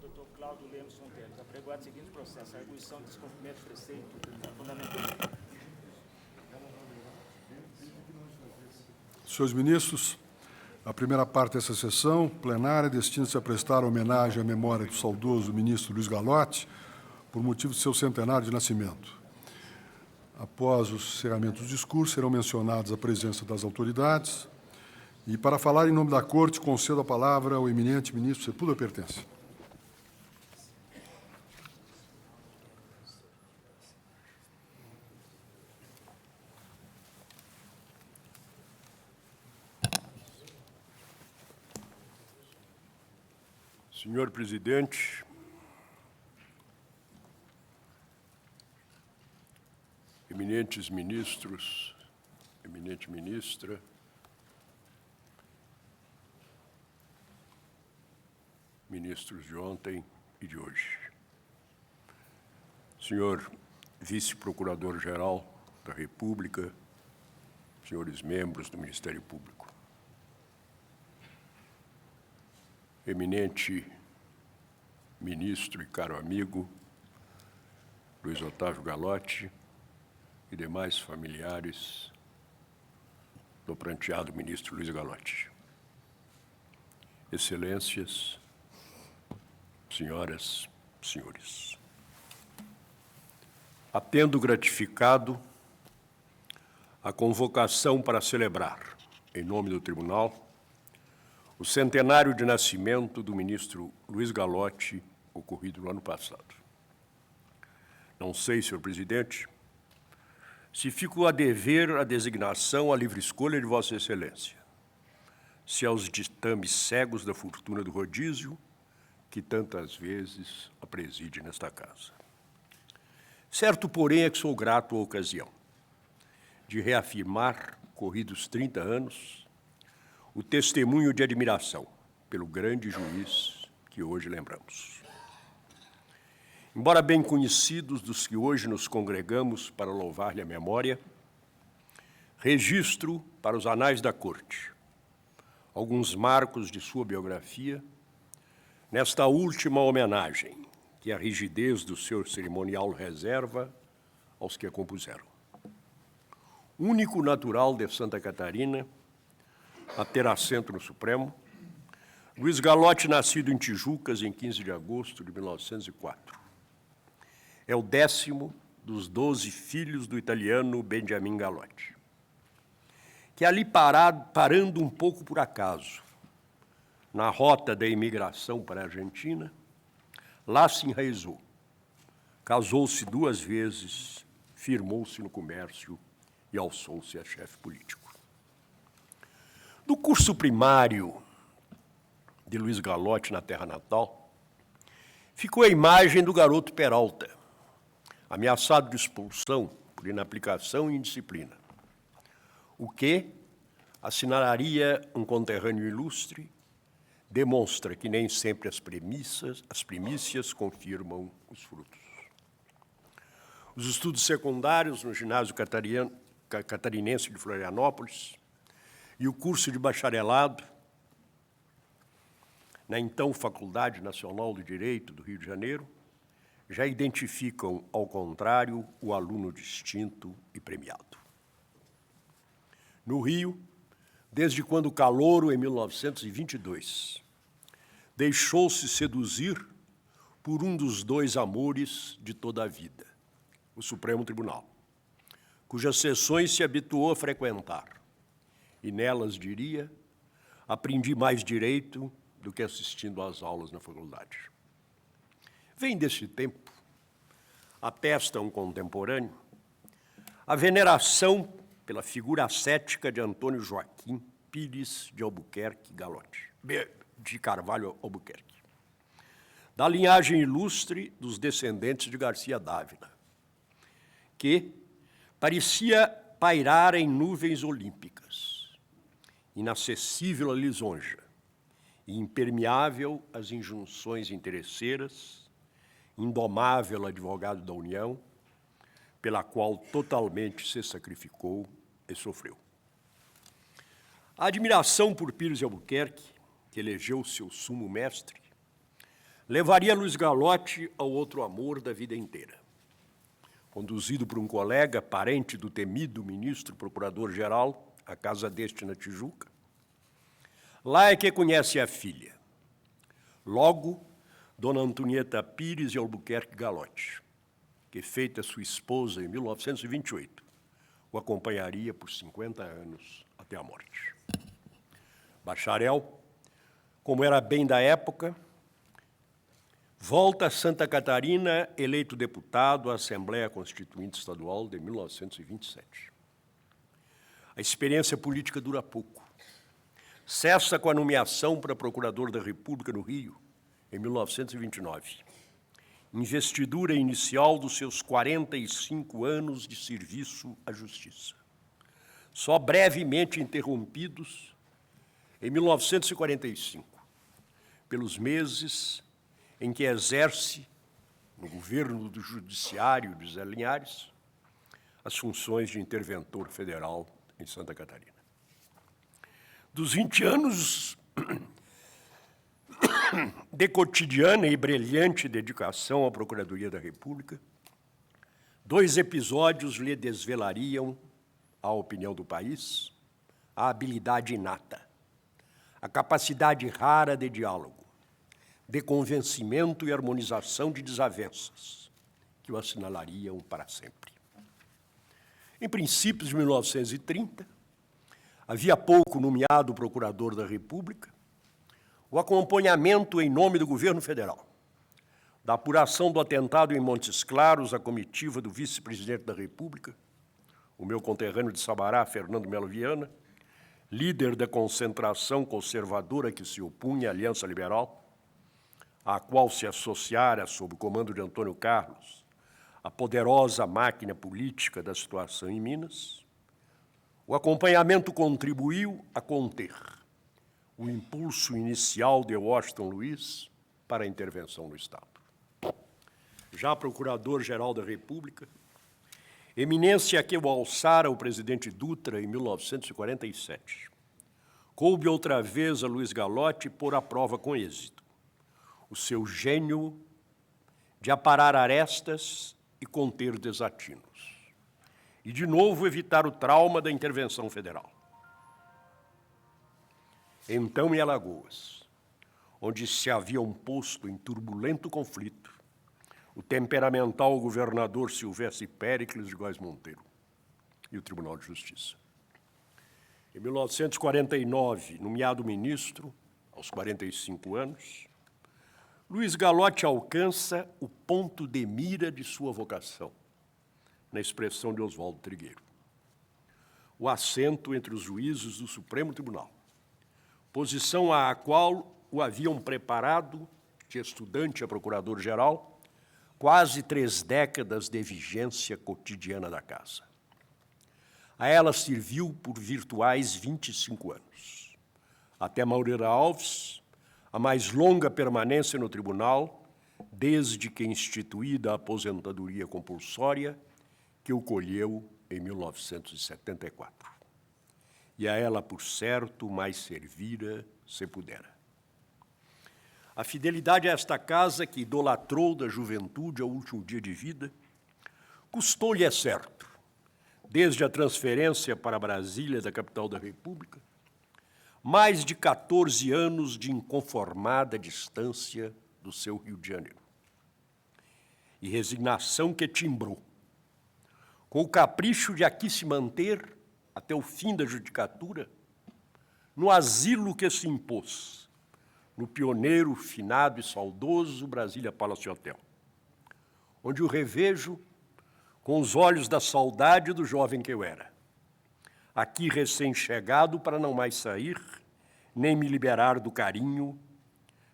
Dr. Cláudio Lemos Fonteles, apregoado o seguinte processo: a arguição de descumprimento de preceito fundamental. Senhores ministros, a primeira parte dessa sessão plenária destina-se a prestar homenagem à memória do saudoso ministro Luiz Gallotti, por motivo de seu centenário de nascimento. Após o encerramento dos discursos, serão mencionados a presença das autoridades. E, para falar em nome da Corte, concedo a palavra ao eminente ministro Sepúlveda Pertence. Senhor presidente, eminentes ministros, eminente ministra, ministros de ontem e de hoje, senhor vice-procurador-geral da República, senhores membros do Ministério Público, eminente ministro e caro amigo Luiz Otávio Gallotti e demais familiares do pranteado ministro Luiz Gallotti. Excelências, senhoras, senhores. Atendo gratificado a convocação para celebrar, em nome do Tribunal, o centenário de nascimento do ministro Luiz Gallotti, ocorrido no ano passado. Não sei, senhor presidente, se fico a dever a designação à livre escolha de Vossa Excelência, se aos ditames cegos da fortuna do rodízio, que tantas vezes a preside nesta casa. Certo, porém, é que sou grato à ocasião de reafirmar, corridos 30 anos, o testemunho de admiração pelo grande juiz que hoje lembramos. Embora bem conhecidos dos que hoje nos congregamos para louvar-lhe a memória, registro para os anais da Corte alguns marcos de sua biografia nesta última homenagem que a rigidez do seu cerimonial reserva aos que a compuseram. Único natural de Santa Catarina a ter assento no Supremo, Luiz Gallotti, nascido em Tijucas em 15 de agosto de 1904. É o 10º dos 12 filhos do italiano Benjamin Gallotti, que ali parando um pouco por acaso, na rota da imigração para a Argentina, lá se enraizou, casou-se 2 vezes, firmou-se no comércio e alçou-se a chefe político. Do curso primário de Luiz Gallotti na terra natal, ficou a imagem do garoto Peralta, ameaçado de expulsão por inaplicação e indisciplina, o que, assinalaria um conterrâneo ilustre, demonstra que nem sempre as primícias confirmam os frutos. Os estudos secundários no ginásio catarinense de Florianópolis e o curso de bacharelado na então Faculdade Nacional do Direito do Rio de Janeiro já identificam, ao contrário, o aluno distinto e premiado. No Rio, desde quando calouro, em 1922, deixou-se seduzir por um dos 2 amores de toda a vida, o Supremo Tribunal, cujas sessões se habituou a frequentar. E nelas, diria, aprendi mais direito do que assistindo às aulas na faculdade. Vem desse tempo, atesta um contemporâneo, a veneração pela figura ascética de Antônio Joaquim Pires de Albuquerque Gallotti, de Carvalho Albuquerque, da linhagem ilustre dos descendentes de Garcia Dávila, que parecia pairar em nuvens olímpicas, inacessível à lisonja e impermeável às injunções interesseiras, indomável advogado da União, pela qual totalmente se sacrificou e sofreu. A admiração por Pires de Albuquerque, que elegeu seu sumo mestre, levaria Luiz Galotti ao outro amor da vida inteira. Conduzido por um colega, parente do temido ministro procurador-geral, à casa deste na Tijuca, lá é que conhece a filha. Logo, Dona Antonieta Pires de Albuquerque Galotti, que, feita sua esposa em 1928, o acompanharia por 50 anos até a morte. Bacharel, como era bem da época, volta a Santa Catarina, eleito deputado à Assembleia Constituinte Estadual de 1927. A experiência política dura pouco. Cessa com a nomeação para procurador da República no Rio, em 1929. Investidura inicial dos seus 45 anos de serviço à Justiça. Só brevemente interrompidos em 1945, pelos meses em que exerce, no governo do Judiciário de Zé Linhares, as funções de interventor federal em Santa Catarina. Dos 20 anos de cotidiana e brilhante dedicação à Procuradoria da República, 2 episódios lhe desvelariam, à opinião do país, a habilidade inata, a capacidade rara de diálogo, de convencimento e harmonização de desavenças, que o assinalariam para sempre. Em princípios de 1930, havia pouco nomeado procurador da República, o acompanhamento em nome do governo federal da apuração do atentado em Montes Claros à comitiva do vice-presidente da República, o meu conterrâneo de Sabará, Fernando Melo Viana, líder da concentração conservadora que se opunha à Aliança Liberal, à qual se associara, sob o comando de Antônio Carlos, a poderosa máquina política da situação em Minas, o acompanhamento contribuiu a conter o impulso inicial de Washington Luiz para a intervenção no Estado. Já procurador-geral da República, eminência a que o alçara o presidente Dutra em 1947, coube outra vez a Luiz Galotti pôr à prova com êxito o seu gênio de aparar arestas e conter desatinos, e de novo evitar o trauma da intervenção federal. Então, em Alagoas, onde se haviam posto em turbulento conflito o temperamental governador Silvestre Péricles de Góes Monteiro e o Tribunal de Justiça. Em 1949, nomeado ministro, aos 45 anos, Luiz Galotti alcança o ponto de mira de sua vocação, na expressão de Oswaldo Trigueiro. O assento entre os juízes do Supremo Tribunal, posição à qual o haviam preparado, de estudante a procurador-geral, quase 3 décadas de vigência cotidiana da casa. A ela serviu por virtuais 25 anos. Até Moreira Alves, a mais longa permanência no tribunal, desde que instituída a aposentadoria compulsória, que o colheu em 1974. E a ela, por certo, mais servira, se pudera. A fidelidade a esta casa, que idolatrou da juventude ao último dia de vida, custou-lhe, é certo, desde a transferência para Brasília, da capital da República, mais de 14 anos de inconformada distância do seu Rio de Janeiro. E resignação que timbrou, com o capricho de aqui se manter até o fim da judicatura, no asilo que se impôs, no pioneiro, finado e saudoso Brasília Palace Hotel, onde o revejo com os olhos da saudade do jovem que eu era, aqui recém-chegado para não mais sair, nem me liberar do carinho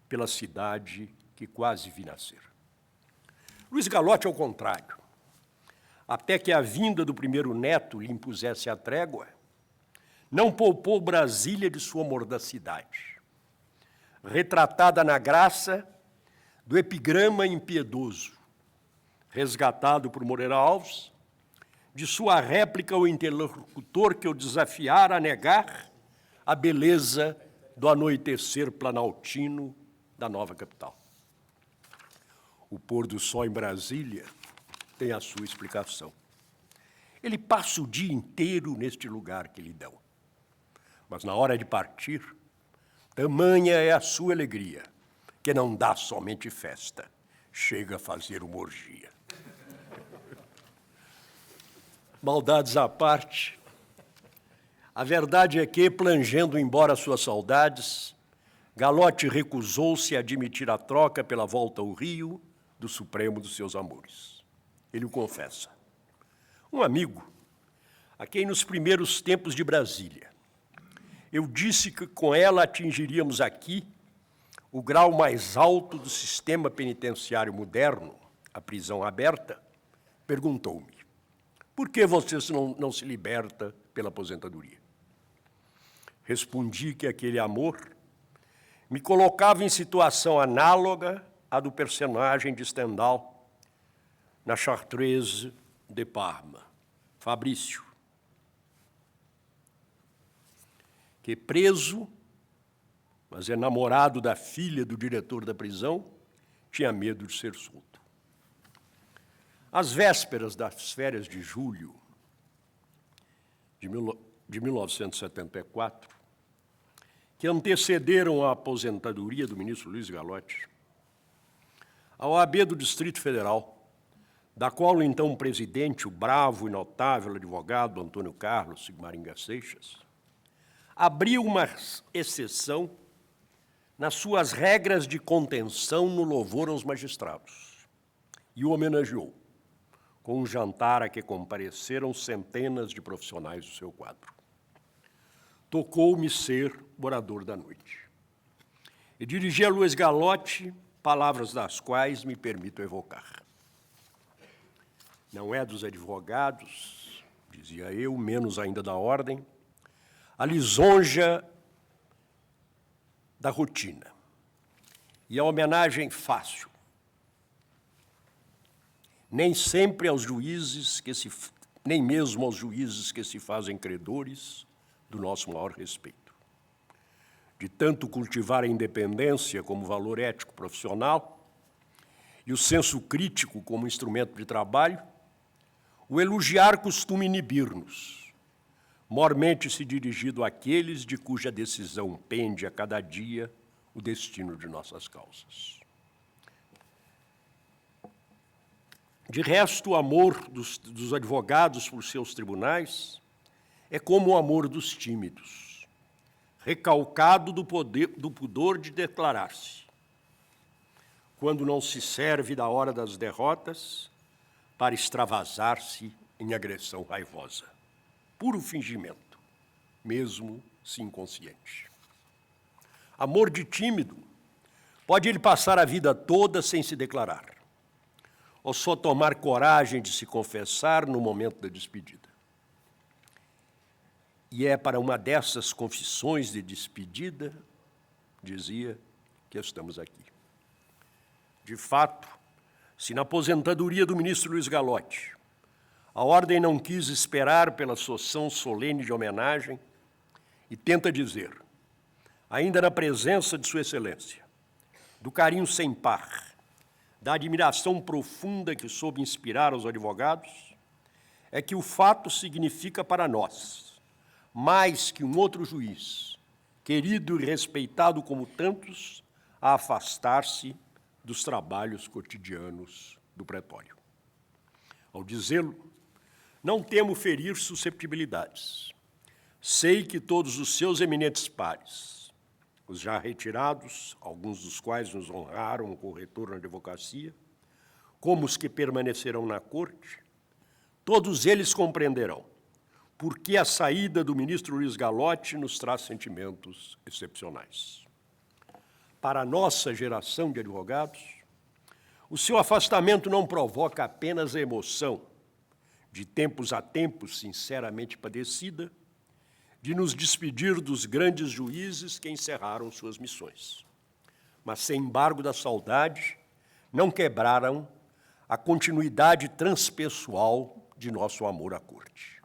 pela cidade que quase vi nascer. Luiz Galotti, ao contrário, até que a vinda do primeiro neto lhe impusesse a trégua, não poupou Brasília de sua mordacidade, retratada na graça do epigrama impiedoso, resgatado por Moreira Alves, de sua réplica ao interlocutor que o desafiara a negar a beleza do anoitecer planaltino da nova capital. o pôr do sol em Brasília tem a sua explicação. Ele passa o dia inteiro neste lugar que lhe dão. Mas na hora de partir, tamanha é a sua alegria, que não dá somente festa, chega a fazer uma orgia. Maldades à parte, a verdade é que, plangendo embora suas saudades, Galotti recusou-se a admitir a troca pela volta ao Rio do supremo dos seus amores. Ele o confessa. Um amigo, a quem nos primeiros tempos de Brasília, eu disse que com ela atingiríamos aqui o grau mais alto do sistema penitenciário moderno, a prisão aberta, perguntou-me: por que você não se liberta pela aposentadoria? Respondi que aquele amor me colocava em situação análoga à do personagem de Stendhal na Chartreuse de Parma, Fabrício, que preso, mas enamorado da filha do diretor da prisão, tinha medo de ser solto. Às vésperas das férias de julho de 1974, que antecederam a aposentadoria do ministro Luiz Galotti, a OAB do Distrito Federal, da qual o então presidente, o bravo e notável advogado Antônio Carlos Sigmaringa Seixas, abriu uma exceção nas suas regras de contenção no louvor aos magistrados e o homenageou com um jantar a que compareceram centenas de profissionais do seu quadro. Tocou-me ser morador da noite. E dirigi a Luiz Galotti palavras das quais me permito evocar. Não é dos advogados, dizia eu, menos ainda da ordem, a lisonja da rotina e a homenagem fácil, nem sempre aos juízes nem mesmo aos juízes que se fazem credores do nosso maior respeito. De tanto cultivar a independência como valor ético profissional e o senso crítico como instrumento de trabalho, o elogiar costuma inibir-nos, mormente se dirigido àqueles de cuja decisão pende a cada dia o destino de nossas causas. De resto, o amor dos advogados por seus tribunais é como o amor dos tímidos, recalcado do pudor de declarar-se, quando não se serve da hora das derrotas para extravasar-se em agressão raivosa. Puro fingimento, mesmo se inconsciente. Amor de tímido, pode ele passar a vida toda sem se declarar, ou só tomar coragem de se confessar no momento da despedida. E é para uma dessas confissões de despedida, dizia, que estamos aqui. De fato, se na aposentadoria do ministro Luiz Galotti, a ordem não quis esperar pela sessão solene de homenagem e tenta dizer, ainda na presença de Sua Excelência, do carinho sem par, da admiração profunda que soube inspirar aos advogados, é que o fato significa para nós, mais que um outro juiz, querido e respeitado como tantos, a afastar-se dos trabalhos cotidianos do pretório. Ao dizê-lo, não temo ferir susceptibilidades. Sei que todos os seus eminentes pares, os já retirados, alguns dos quais nos honraram com o retorno à advocacia, como os que permanecerão na corte, todos eles compreenderão por que a saída do ministro Luiz Galotti nos traz sentimentos excepcionais. Para a nossa geração de advogados, o seu afastamento não provoca apenas a emoção, de tempos a tempos sinceramente padecida, de nos despedir dos grandes juízes que encerraram suas missões, mas, sem embargo da saudade, não quebraram a continuidade transpessoal de nosso amor à corte.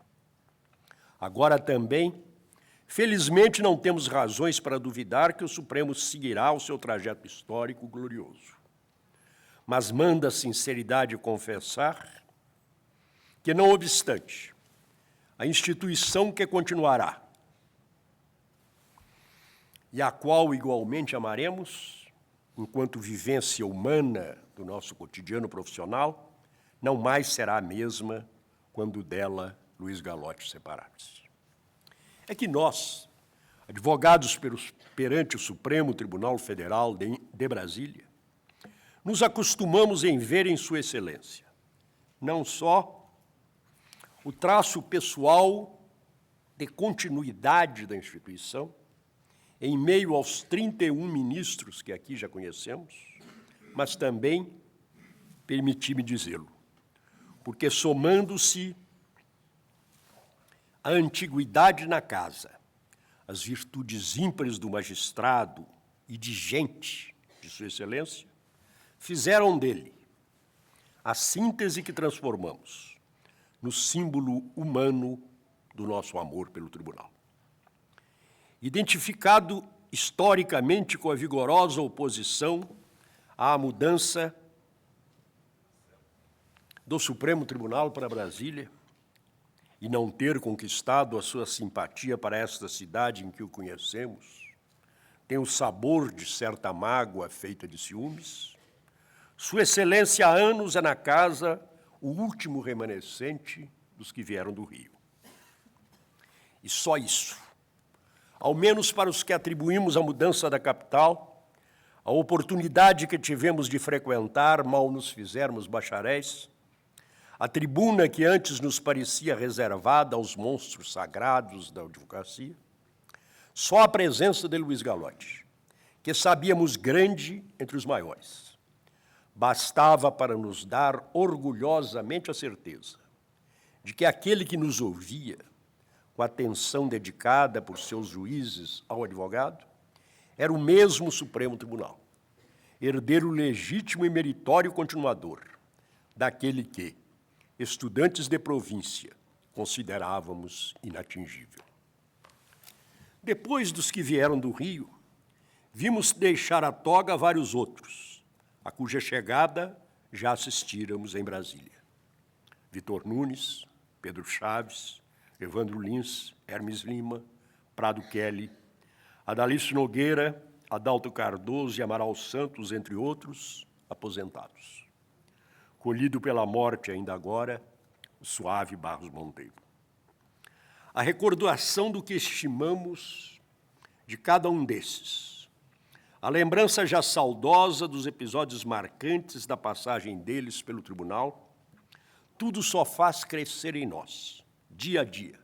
Agora também, felizmente, não temos razões para duvidar que o Supremo seguirá o seu trajeto histórico glorioso. mas manda a sinceridade confessar que, não obstante, a instituição que continuará e a qual igualmente amaremos, enquanto vivência humana do nosso cotidiano profissional, não mais será a mesma quando dela Luiz Gallotti separar-se. É que nós, advogados perante o Supremo Tribunal Federal de Brasília, nos acostumamos em ver em Sua Excelência não só o traço pessoal de continuidade da instituição, em meio aos 31 ministros que aqui já conhecemos, mas também, permiti-me dizê-lo, porque somando-se a antiguidade na casa, as virtudes ímpares do magistrado e de gente de Sua Excelência, fizeram dele a síntese que transformamos no símbolo humano do nosso amor pelo tribunal. Identificado historicamente com a vigorosa oposição à mudança do Supremo Tribunal para Brasília e não ter conquistado a sua simpatia para esta cidade em que o conhecemos, tem o sabor de certa mágoa feita de ciúmes. Sua Excelência há anos é na casa o último remanescente dos que vieram do Rio. E só isso, ao menos para os que atribuímos a mudança da capital, a oportunidade que tivemos de frequentar, mal nos fizermos bacharéis, a tribuna que antes nos parecia reservada aos monstros sagrados da advocacia, só a presença de Luiz Gallotti, que sabíamos grande entre os maiores, bastava para nos dar orgulhosamente a certeza de que aquele que nos ouvia, com a atenção dedicada por seus juízes ao advogado, era o mesmo Supremo Tribunal, herdeiro legítimo e meritório continuador daquele que, estudantes de província, considerávamos inatingível. Depois dos que vieram do Rio, vimos deixar a toga vários outros, a cuja chegada já assistíramos em Brasília. Vitor Nunes, Pedro Chaves, Evandro Lins, Hermes Lima, Prado Kelly, Adalício Nogueira, Adalto Cardoso e Amaral Santos, entre outros, aposentados. Colhido pela morte ainda agora, o suave Barros Monteiro. A recordação do que estimamos de cada um desses, a lembrança já saudosa dos episódios marcantes da passagem deles pelo tribunal, tudo só faz crescer em nós, dia a dia,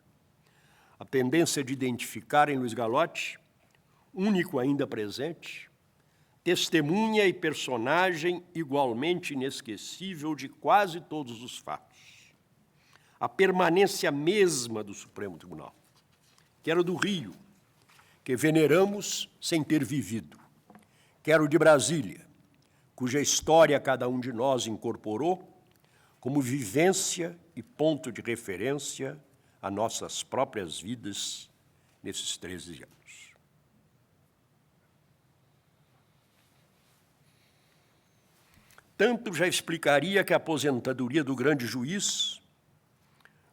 a tendência de identificar em Luiz Gallotti, único ainda presente, testemunha e personagem igualmente inesquecível de quase todos os fatos. A permanência mesma do Supremo Tribunal, que era do Rio, que veneramos sem ter vivido, que era o de Brasília, cuja história cada um de nós incorporou como vivência e ponto de referência a nossas próprias vidas nesses 13 anos. Tanto já explicaria que a aposentadoria do grande juiz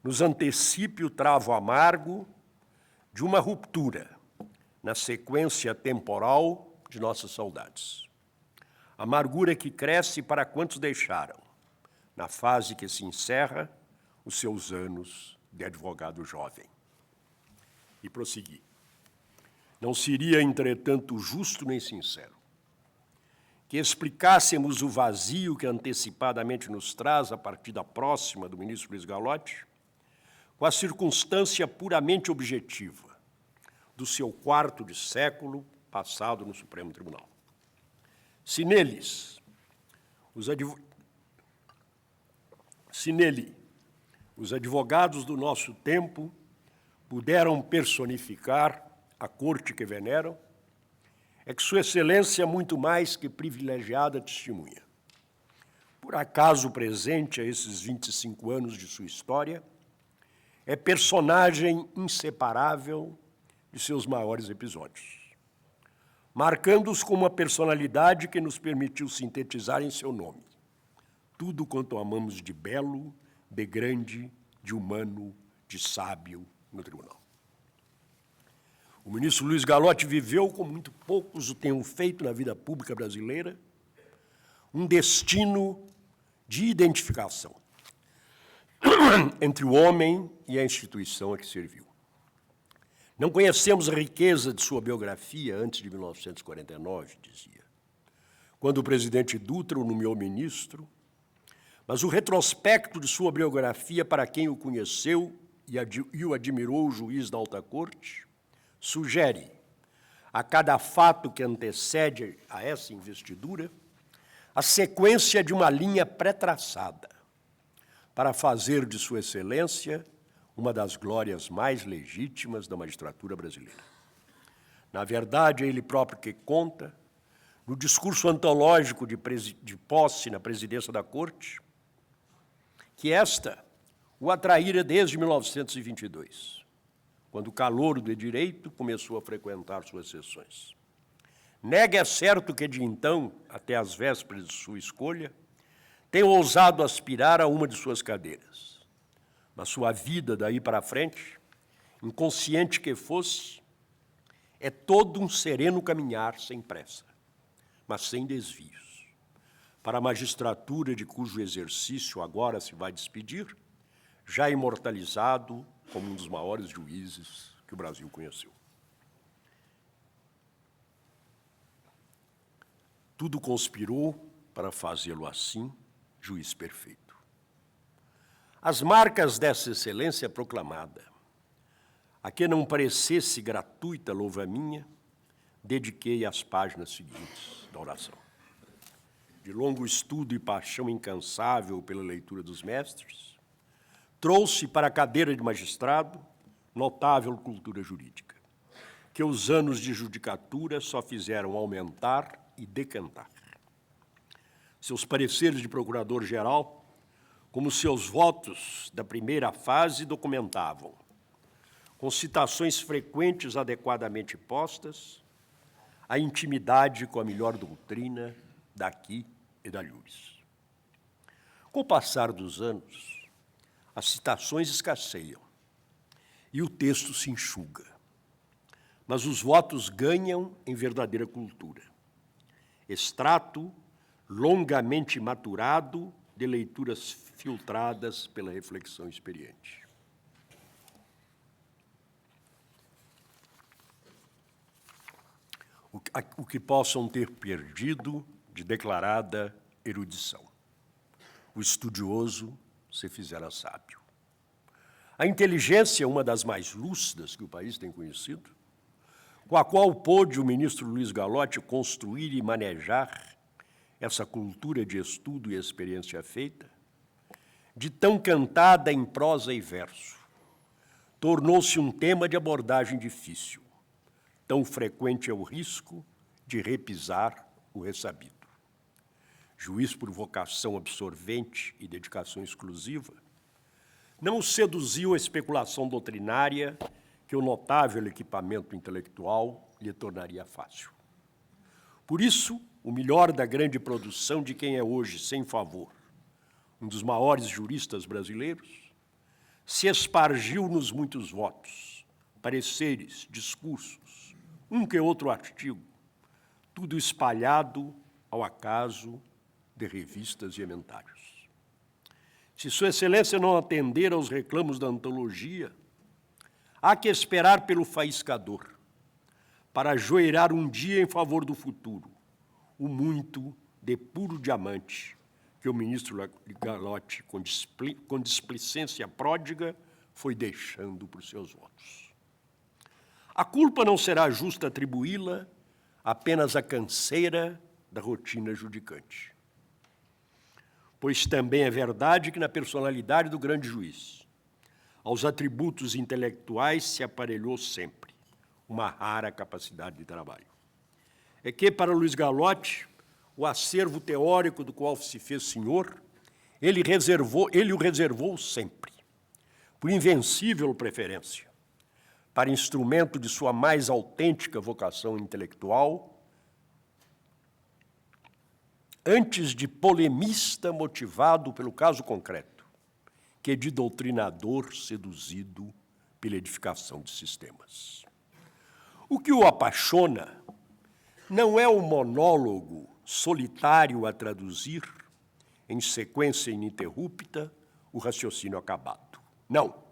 nos antecipe o travo amargo de uma ruptura na sequência temporal de nossas saudades. Amargura que cresce para quantos deixaram, na fase que se encerra, os seus anos de advogado jovem. E prossegui. Não seria, entretanto, justo nem sincero que explicássemos o vazio que antecipadamente nos traz a partida próxima do ministro Luiz Gallotti, com a circunstância puramente objetiva do seu quarto de século passado no Supremo Tribunal. Se nele, os advogados do nosso tempo puderam personificar a corte que veneram, é que Sua Excelência é muito mais que privilegiada testemunha. Por acaso presente a esses 25 anos de sua história, é personagem inseparável de seus maiores episódios, marcando-os como uma personalidade que nos permitiu sintetizar em seu nome tudo quanto amamos de belo, de grande, de humano, de sábio no tribunal. O ministro Luiz Gallotti viveu, como muito poucos o tenham feito na vida pública brasileira, um destino de identificação entre o homem e a instituição a que serviu. Não conhecemos a riqueza de sua biografia antes de 1949, dizia, quando o presidente Dutra o nomeou ministro, mas o retrospecto de sua biografia para quem o conheceu e o admirou o juiz da alta corte sugere, a cada fato que antecede a essa investidura, a sequência de uma linha pré-traçada para fazer de sua excelência uma das glórias mais legítimas da magistratura brasileira. Na verdade, é ele próprio que conta, no discurso antológico de posse na presidência da Corte, que esta o atraíra desde 1922, quando o calouro do direito começou a frequentar suas sessões. Nega é certo que, de então, até as vésperas de sua escolha, tem ousado aspirar a uma de suas cadeiras. Mas sua vida, daí para frente, inconsciente que fosse, é todo um sereno caminhar sem pressa, mas sem desvios. Para a magistratura de cujo exercício agora se vai despedir, já imortalizado como um dos maiores juízes que o Brasil conheceu. Tudo conspirou para fazê-lo assim, juiz perfeito. As marcas dessa excelência proclamada, a que não parecesse gratuita louva minha, dediquei às páginas seguintes da oração. De longo estudo e paixão incansável pela leitura dos mestres, trouxe para a cadeira de magistrado notável cultura jurídica, que os anos de judicatura só fizeram aumentar e decantar. Seus pareceres de procurador-geral, como seus votos da primeira fase, documentavam, com citações frequentes adequadamente postas, a intimidade com a melhor doutrina daqui e da Lures. Com o passar dos anos, as citações escasseiam e o texto se enxuga, mas os votos ganham em verdadeira cultura. Extrato longamente maturado de leituras filtradas pela reflexão experiente. O que possam ter perdido de declarada erudição. O estudioso se fizera sábio. A inteligência, uma das mais lúcidas que o país tem conhecido, com a qual pôde o ministro Luiz Gallotti construir e manejar essa cultura de estudo e experiência feita, de tão cantada em prosa e verso, tornou-se um tema de abordagem difícil, tão frequente é o risco de repisar o ressabido. Juiz por vocação absorvente e dedicação exclusiva, não o seduziu a especulação doutrinária que o notável equipamento intelectual lhe tornaria fácil. Por isso, o melhor da grande produção de quem é hoje, sem favor, um dos maiores juristas brasileiros, se espargiu nos muitos votos, pareceres, discursos, um que outro artigo, tudo espalhado ao acaso de revistas e ementários. Se Sua Excelência não atender aos reclamos da antologia, há que esperar pelo faiscador, para ajoelhar um dia em favor do futuro, o muito de puro diamante que o ministro Gallotti, com displicência pródiga, foi deixando por seus votos. A culpa não será justa atribuí-la apenas à canseira da rotina judicante, pois também é verdade que na personalidade do grande juiz, aos atributos intelectuais se aparelhou sempre uma rara capacidade de trabalho. É que, para Luiz Gallotti, o acervo teórico do qual se fez senhor, ele o reservou sempre, por invencível preferência, para instrumento de sua mais autêntica vocação intelectual, antes de polemista motivado pelo caso concreto, que de doutrinador seduzido pela edificação de sistemas. O que o apaixona não é o monólogo solitário a traduzir, em sequência ininterrupta, o raciocínio acabado. Não.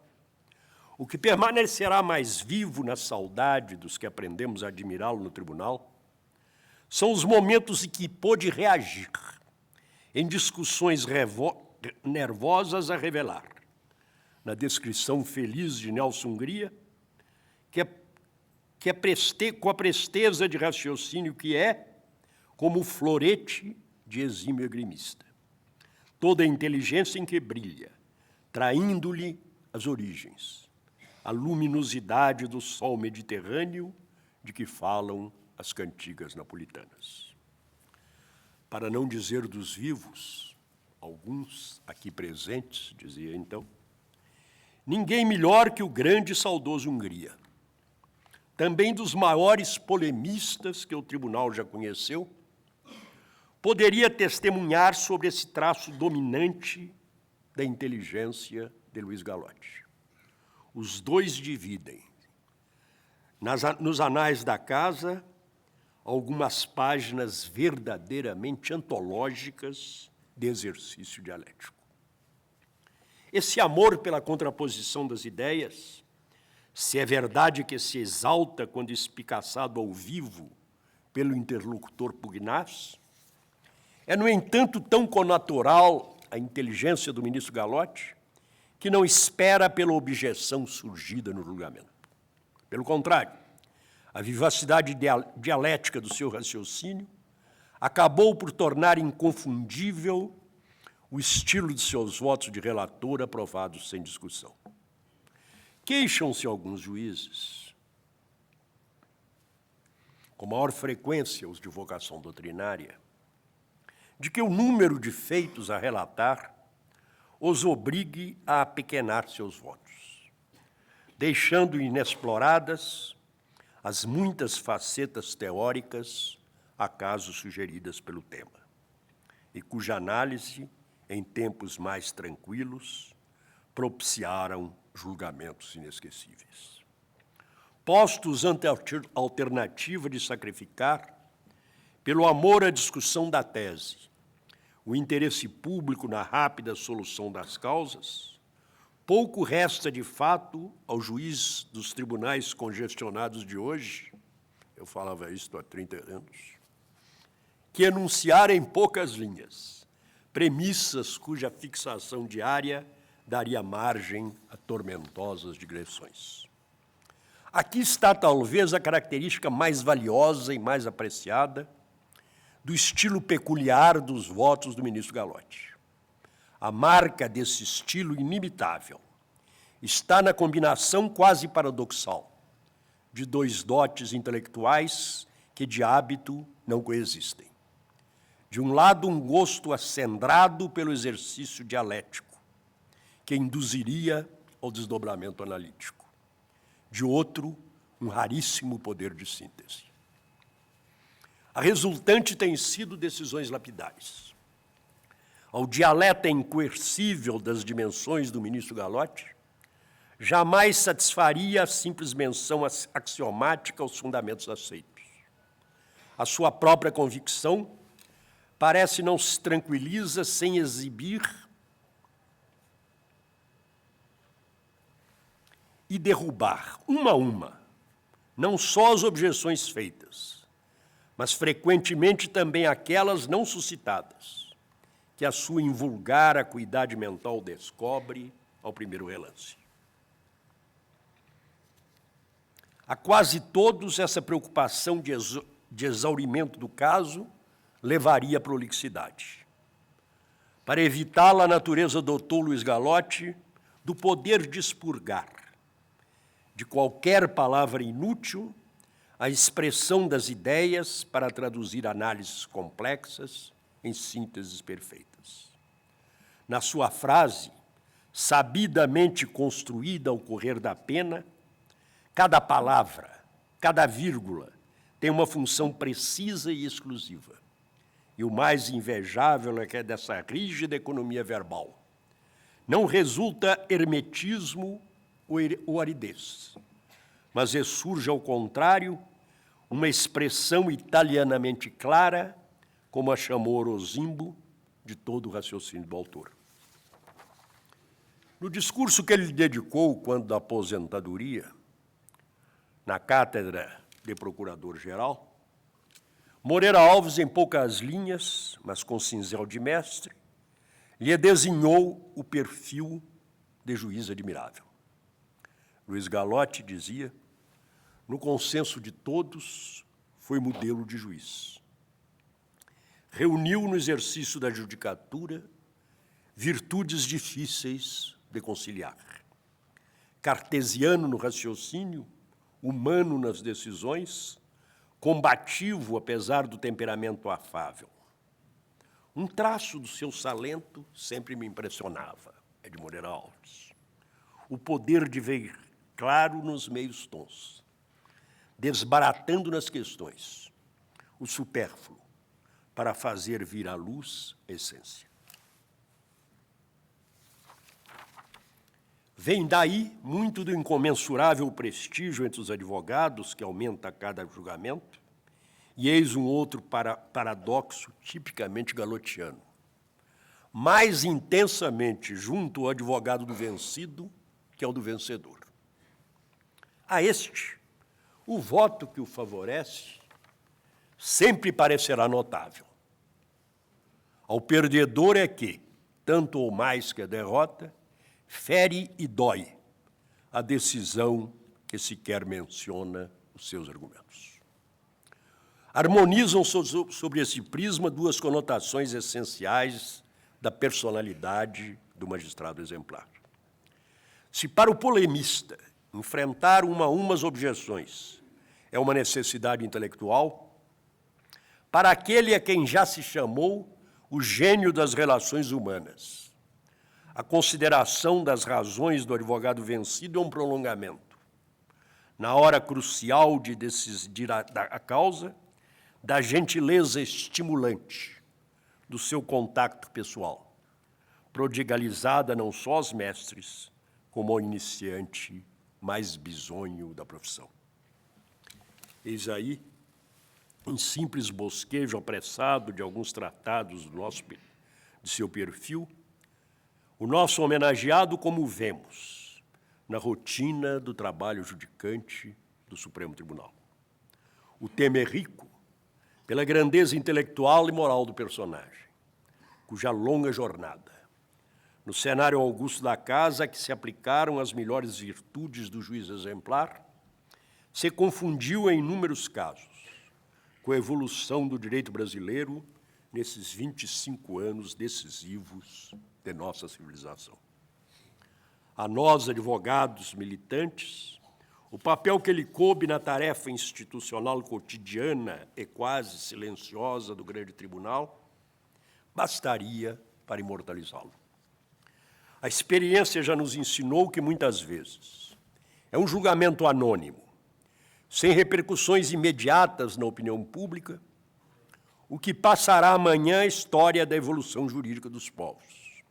O que permanecerá mais vivo na saudade dos que aprendemos a admirá-lo no tribunal são os momentos em que pôde reagir, em discussões nervosas a revelar, na descrição feliz de Nelson Hungria, com a presteza de raciocínio que é, como o florete de exímio grimista. Toda a inteligência em que brilha, traindo-lhe as origens, a luminosidade do sol mediterrâneo de que falam as cantigas napolitanas. Para não dizer dos vivos, alguns aqui presentes, dizia então, ninguém melhor que o grande e saudoso Hungria, também dos maiores polemistas que o tribunal já conheceu, poderia testemunhar sobre esse traço dominante da inteligência de Luiz Gallotti. Os dois dividem, nos anais da casa, algumas páginas verdadeiramente antológicas de exercício dialético. Esse amor pela contraposição das ideias, se é verdade que se exalta quando espicaçado ao vivo pelo interlocutor pugnaz, é, no entanto, tão connatural à inteligência do ministro Gallotti que não espera pela objeção surgida no julgamento. Pelo contrário, a vivacidade dialética do seu raciocínio acabou por tornar inconfundível o estilo de seus votos de relator aprovados sem discussão. Queixam-se alguns juízes, com maior frequência os de vocação doutrinária, de que o número de feitos a relatar os obrigue a apequenar seus votos, deixando inexploradas as muitas facetas teóricas acaso sugeridas pelo tema, e cuja análise, em tempos mais tranquilos, propiciaram julgamentos inesquecíveis. Postos ante a alternativa de sacrificar, pelo amor à discussão da tese, o interesse público na rápida solução das causas, pouco resta, de fato, ao juiz dos tribunais congestionados de hoje, eu falava isso há 30 anos, que enunciar em poucas linhas premissas cuja fixação diária daria margem a tormentosas digressões. Aqui está, talvez, a característica mais valiosa e mais apreciada do estilo peculiar dos votos do ministro Gallotti. A marca desse estilo inimitável está na combinação quase paradoxal de dois dotes intelectuais que, de hábito, não coexistem. De um lado, um gosto acendrado pelo exercício dialético, que induziria ao desdobramento analítico. De outro, um raríssimo poder de síntese. A resultante tem sido decisões lapidares. Ao dialeta incoercível das dimensões do ministro Gallotti, jamais satisfaria a simples menção axiomática aos fundamentos aceitos. A sua própria convicção parece não se tranquiliza sem exibir e derrubar, uma a uma, não só as objeções feitas, mas frequentemente também aquelas não suscitadas, que a sua invulgar acuidade mental descobre ao primeiro relance. A quase todos, essa preocupação de exaurimento do caso levaria à prolixidade. Para evitá-la, a natureza dotou Luiz Gallotti do poder de expurgar, de qualquer palavra inútil, a expressão das ideias para traduzir análises complexas em sínteses perfeitas. Na sua frase, sabidamente construída ao correr da pena, cada palavra, cada vírgula tem uma função precisa e exclusiva, e o mais invejável é que é dessa rígida economia verbal não resulta hermetismo ou aridez, mas ressurge, ao contrário, uma expressão italianamente clara, como a chamou Orozimbo, de todo o raciocínio do autor. No discurso que ele dedicou quando da aposentadoria, na cátedra de Procurador-Geral, Moreira Alves, em poucas linhas, mas com cinzel de mestre, lhe desenhou o perfil de juiz admirável. Luiz Gallotti dizia: no consenso de todos, foi modelo de juiz. Reuniu no exercício da judicatura virtudes difíceis de conciliar. Cartesiano no raciocínio, humano nas decisões, combativo apesar do temperamento afável. Um traço do seu salento sempre me impressionava, é de Moreira Alves. O poder de ver claro nos meios tons, desbaratando nas questões o supérfluo, para fazer vir à luz a essência. Vem daí muito do incomensurável prestígio entre os advogados, que aumenta a cada julgamento, e eis um outro paradoxo tipicamente gallotiano. Mais intensamente junto ao advogado do vencido que ao do vencedor. A este, o voto que o favorece sempre parecerá notável. Ao perdedor é que, tanto ou mais que a derrota, fere e dói a decisão que sequer menciona os seus argumentos. Harmonizam sobre esse prisma duas conotações essenciais da personalidade do magistrado exemplar. Se para o polemista enfrentar uma a uma as objeções é uma necessidade intelectual, para aquele a quem já se chamou o gênio das relações humanas, a consideração das razões do advogado vencido é um prolongamento. Na hora crucial de decidir a causa, da gentileza estimulante do seu contato pessoal, prodigalizada não só aos mestres, como ao iniciante mais bisonho da profissão. Eis aí, em simples bosquejo apressado de alguns tratados de seu perfil, o nosso homenageado como vemos na rotina do trabalho judicante do Supremo Tribunal. O tema é rico pela grandeza intelectual e moral do personagem, cuja longa jornada, no cenário augusto da casa a que se aplicaram as melhores virtudes do juiz exemplar, se confundiu em inúmeros casos com a evolução do direito brasileiro nesses 25 anos decisivos de nossa civilização. A nós, advogados militantes, o papel que lhe coube na tarefa institucional cotidiana e quase silenciosa do grande tribunal bastaria para imortalizá-lo. A experiência já nos ensinou que, muitas vezes, é um julgamento anônimo, sem repercussões imediatas na opinião pública, o que passará amanhã a história da evolução jurídica dos povos,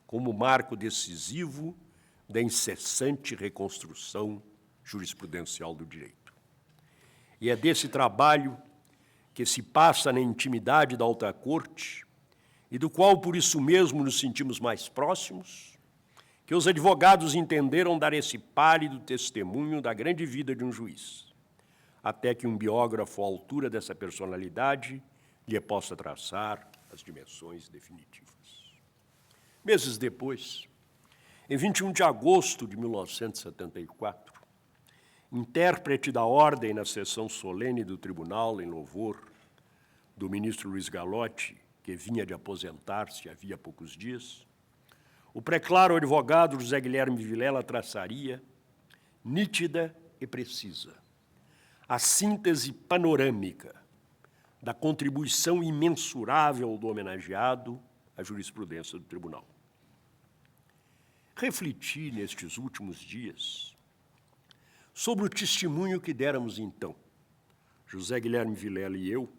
como marco decisivo da incessante reconstrução jurisprudencial do direito. E é desse trabalho que se passa na intimidade da alta corte e do qual, por isso mesmo, nos sentimos mais próximos, que os advogados entenderam dar esse pálido testemunho da grande vida de um juiz, até que um biógrafo à altura dessa personalidade lhe possa traçar as dimensões definitivas. Meses depois, em 21 de agosto de 1974, intérprete da ordem na sessão solene do tribunal em louvor do ministro Luiz Gallotti, que vinha de aposentar-se havia poucos dias, o preclaro advogado José Guilherme Vilela traçaria, nítida e precisa, a síntese panorâmica da contribuição imensurável do homenageado à jurisprudência do tribunal. Refleti nestes últimos dias sobre o testemunho que déramos então, José Guilherme Vilela e eu,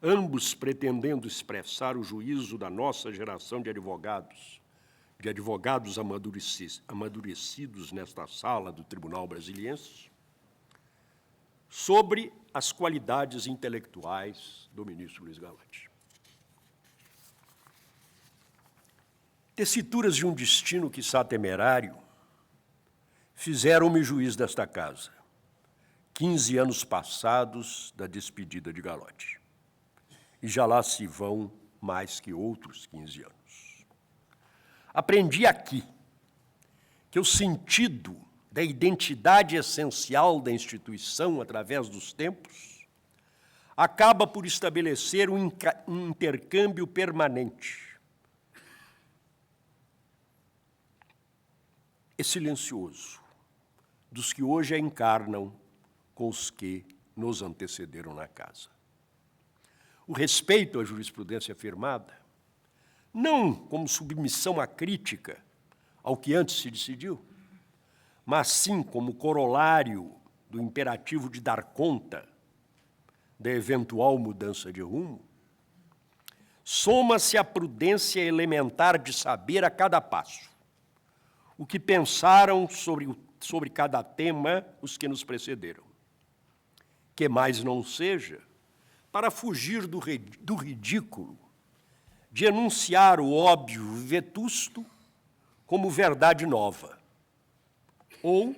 ambos pretendendo expressar o juízo da nossa geração de advogados amadurecidos nesta sala do Tribunal Brasiliense, sobre as qualidades intelectuais do ministro Luiz Gallotti. Tessituras de um destino quiçá temerário fizeram-me juiz desta casa, 15 anos passados da despedida de Gallotti. E já lá se vão mais que outros 15 anos. Aprendi aqui que o sentido da identidade essencial da instituição através dos tempos acaba por estabelecer um intercâmbio permanente e silencioso dos que hoje a encarnam com os que nos antecederam na casa. O respeito à jurisprudência firmada, não como submissão à crítica ao que antes se decidiu, mas sim como corolário do imperativo de dar conta da eventual mudança de rumo, soma-se a prudência elementar de saber a cada passo o que pensaram sobre cada tema os que nos precederam. Que mais não seja para fugir do ridículo de enunciar o óbvio vetusto como verdade nova, ou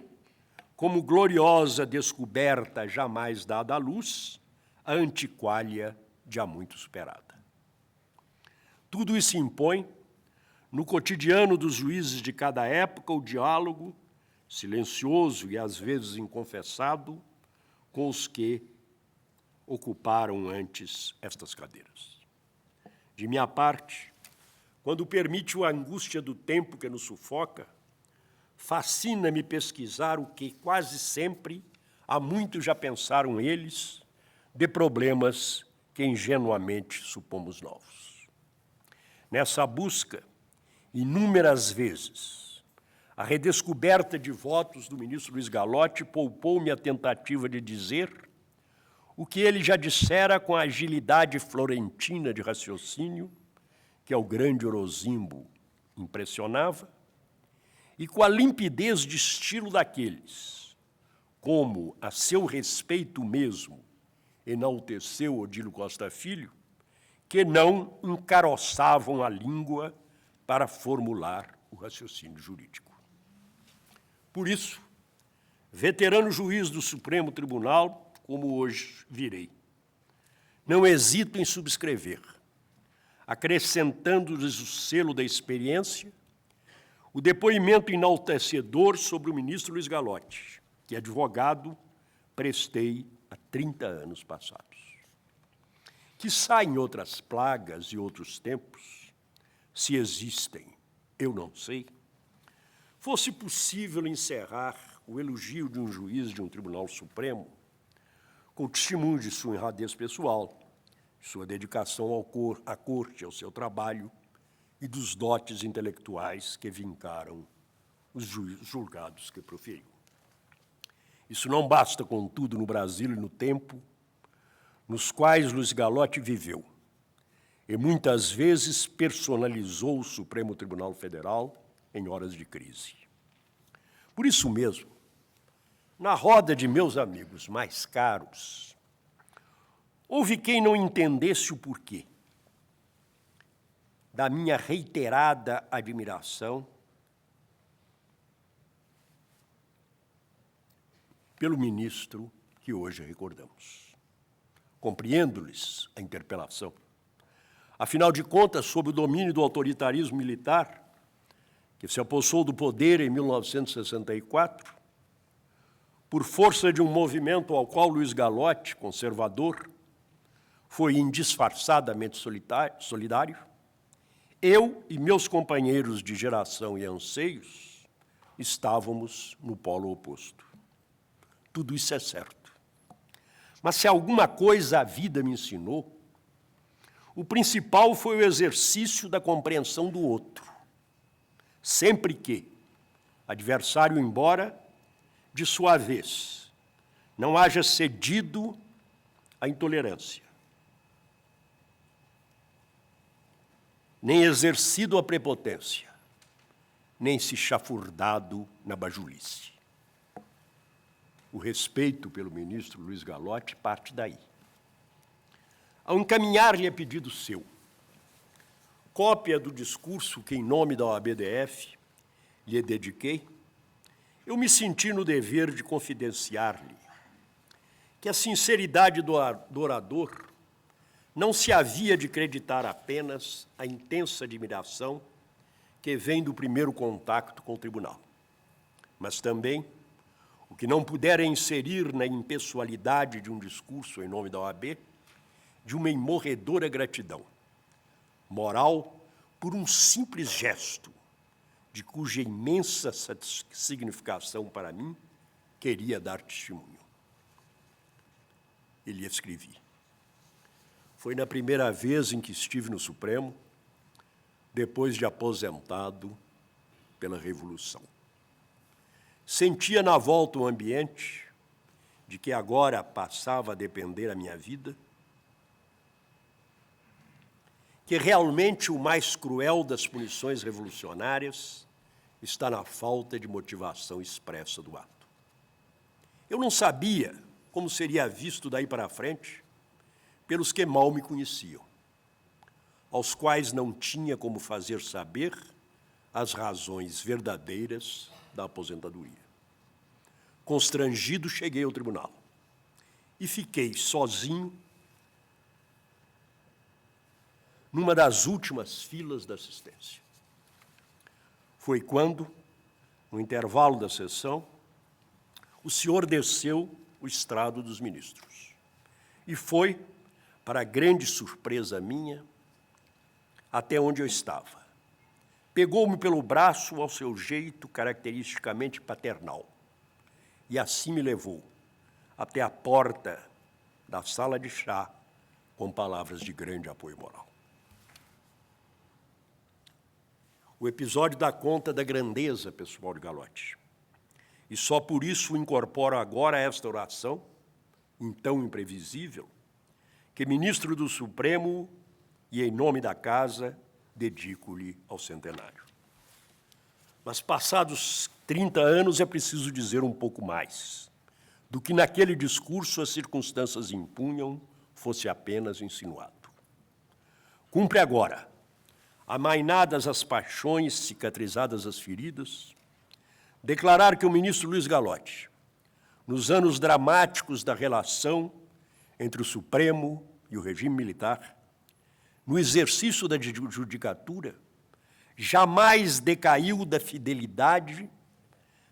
como gloriosa descoberta jamais dada à luz, a antiquália de há muito superada. Tudo isso impõe, no cotidiano dos juízes de cada época, o diálogo, silencioso e às vezes inconfessado, com os que ocuparam antes estas cadeiras. De minha parte, quando permite a angústia do tempo que nos sufoca, fascina-me pesquisar o que quase sempre há muito já pensaram eles de problemas que ingenuamente supomos novos. Nessa busca, inúmeras vezes, a redescoberta de votos do ministro Luiz Gallotti poupou-me a tentativa de dizer o que ele já dissera com a agilidade florentina de raciocínio, que ao grande Orozimbo impressionava, e com a limpidez de estilo daqueles, como a seu respeito mesmo enalteceu Odílio Costa Filho, que não encaroçavam a língua para formular o raciocínio jurídico. Por isso, veterano juiz do Supremo Tribunal, como hoje virei, não hesito em subscrever, acrescentando-lhes o selo da experiência, o depoimento enaltecedor sobre o ministro Luiz Gallotti, que advogado prestei há 30 anos passados. Quiçá em outras plagas e outros tempos, se existem, eu não sei, fosse possível encerrar o elogio de um juiz de um Tribunal Supremo com testemunho de sua honradez pessoal, de sua dedicação à corte, ao seu trabalho e dos dotes intelectuais que vincaram os julgados que proferiu. Isso não basta, contudo, no Brasil e no tempo nos quais Luiz Gallotti viveu, e muitas vezes personalizou o Supremo Tribunal Federal em horas de crise. Por isso mesmo, na roda de meus amigos mais caros, houve quem não entendesse o porquê da minha reiterada admiração pelo ministro que hoje recordamos. Compreendo-lhes a interpelação. Afinal de contas, sob o domínio do autoritarismo militar, que se apossou do poder em 1964, por força de um movimento ao qual Luiz Gallotti, conservador, foi indisfarçadamente solidário, eu e meus companheiros de geração e anseios estávamos no polo oposto. Tudo isso é certo. Mas se alguma coisa a vida me ensinou, o principal foi o exercício da compreensão do outro, sempre que, adversário embora, de sua vez, não haja cedido à intolerância, nem exercido a prepotência, nem se chafurdado na bajulice. O respeito pelo ministro Luiz Gallotti parte daí. Ao encaminhar-lhe a pedido seu cópia do discurso que, em nome da OAB-DF, lhe dediquei, eu me senti no dever de confidenciar-lhe que a sinceridade do orador não se havia de creditar apenas a intensa admiração que vem do primeiro contato com o tribunal, mas também o que não pudera inserir na impessoalidade de um discurso em nome da OAB, de uma imorredora gratidão, moral por um simples gesto, de cuja imensa significação para mim queria dar testemunho. E lhe escrevi. Foi na primeira vez em que estive no Supremo, depois de aposentado pela Revolução. Sentia na volta o ambiente de que agora passava a depender a minha vida, que realmente o mais cruel das punições revolucionárias está na falta de motivação expressa do ato. Eu não sabia como seria visto daí para frente pelos que mal me conheciam, aos quais não tinha como fazer saber as razões verdadeiras da aposentadoria. Constrangido, cheguei ao tribunal e fiquei sozinho numa das últimas filas da assistência. Foi quando, no intervalo da sessão, o senhor desceu o estrado dos ministros e foi, para grande surpresa minha, até onde eu estava. Pegou-me pelo braço ao seu jeito caracteristicamente paternal e assim me levou até a porta da sala de chá com palavras de grande apoio moral. O episódio dá conta da grandeza pessoal de Gallotti. E só por isso incorporo agora esta oração, então imprevisível, que ministro do Supremo e em nome da Casa dedico-lhe ao centenário. Mas passados 30 anos é preciso dizer um pouco mais do que naquele discurso as circunstâncias impunham fosse apenas insinuado. Cumpre agora, amainadas as paixões, cicatrizadas as feridas, declarar que o ministro Luiz Gallotti, nos anos dramáticos da relação entre o Supremo e o regime militar, no exercício da judicatura, jamais decaiu da fidelidade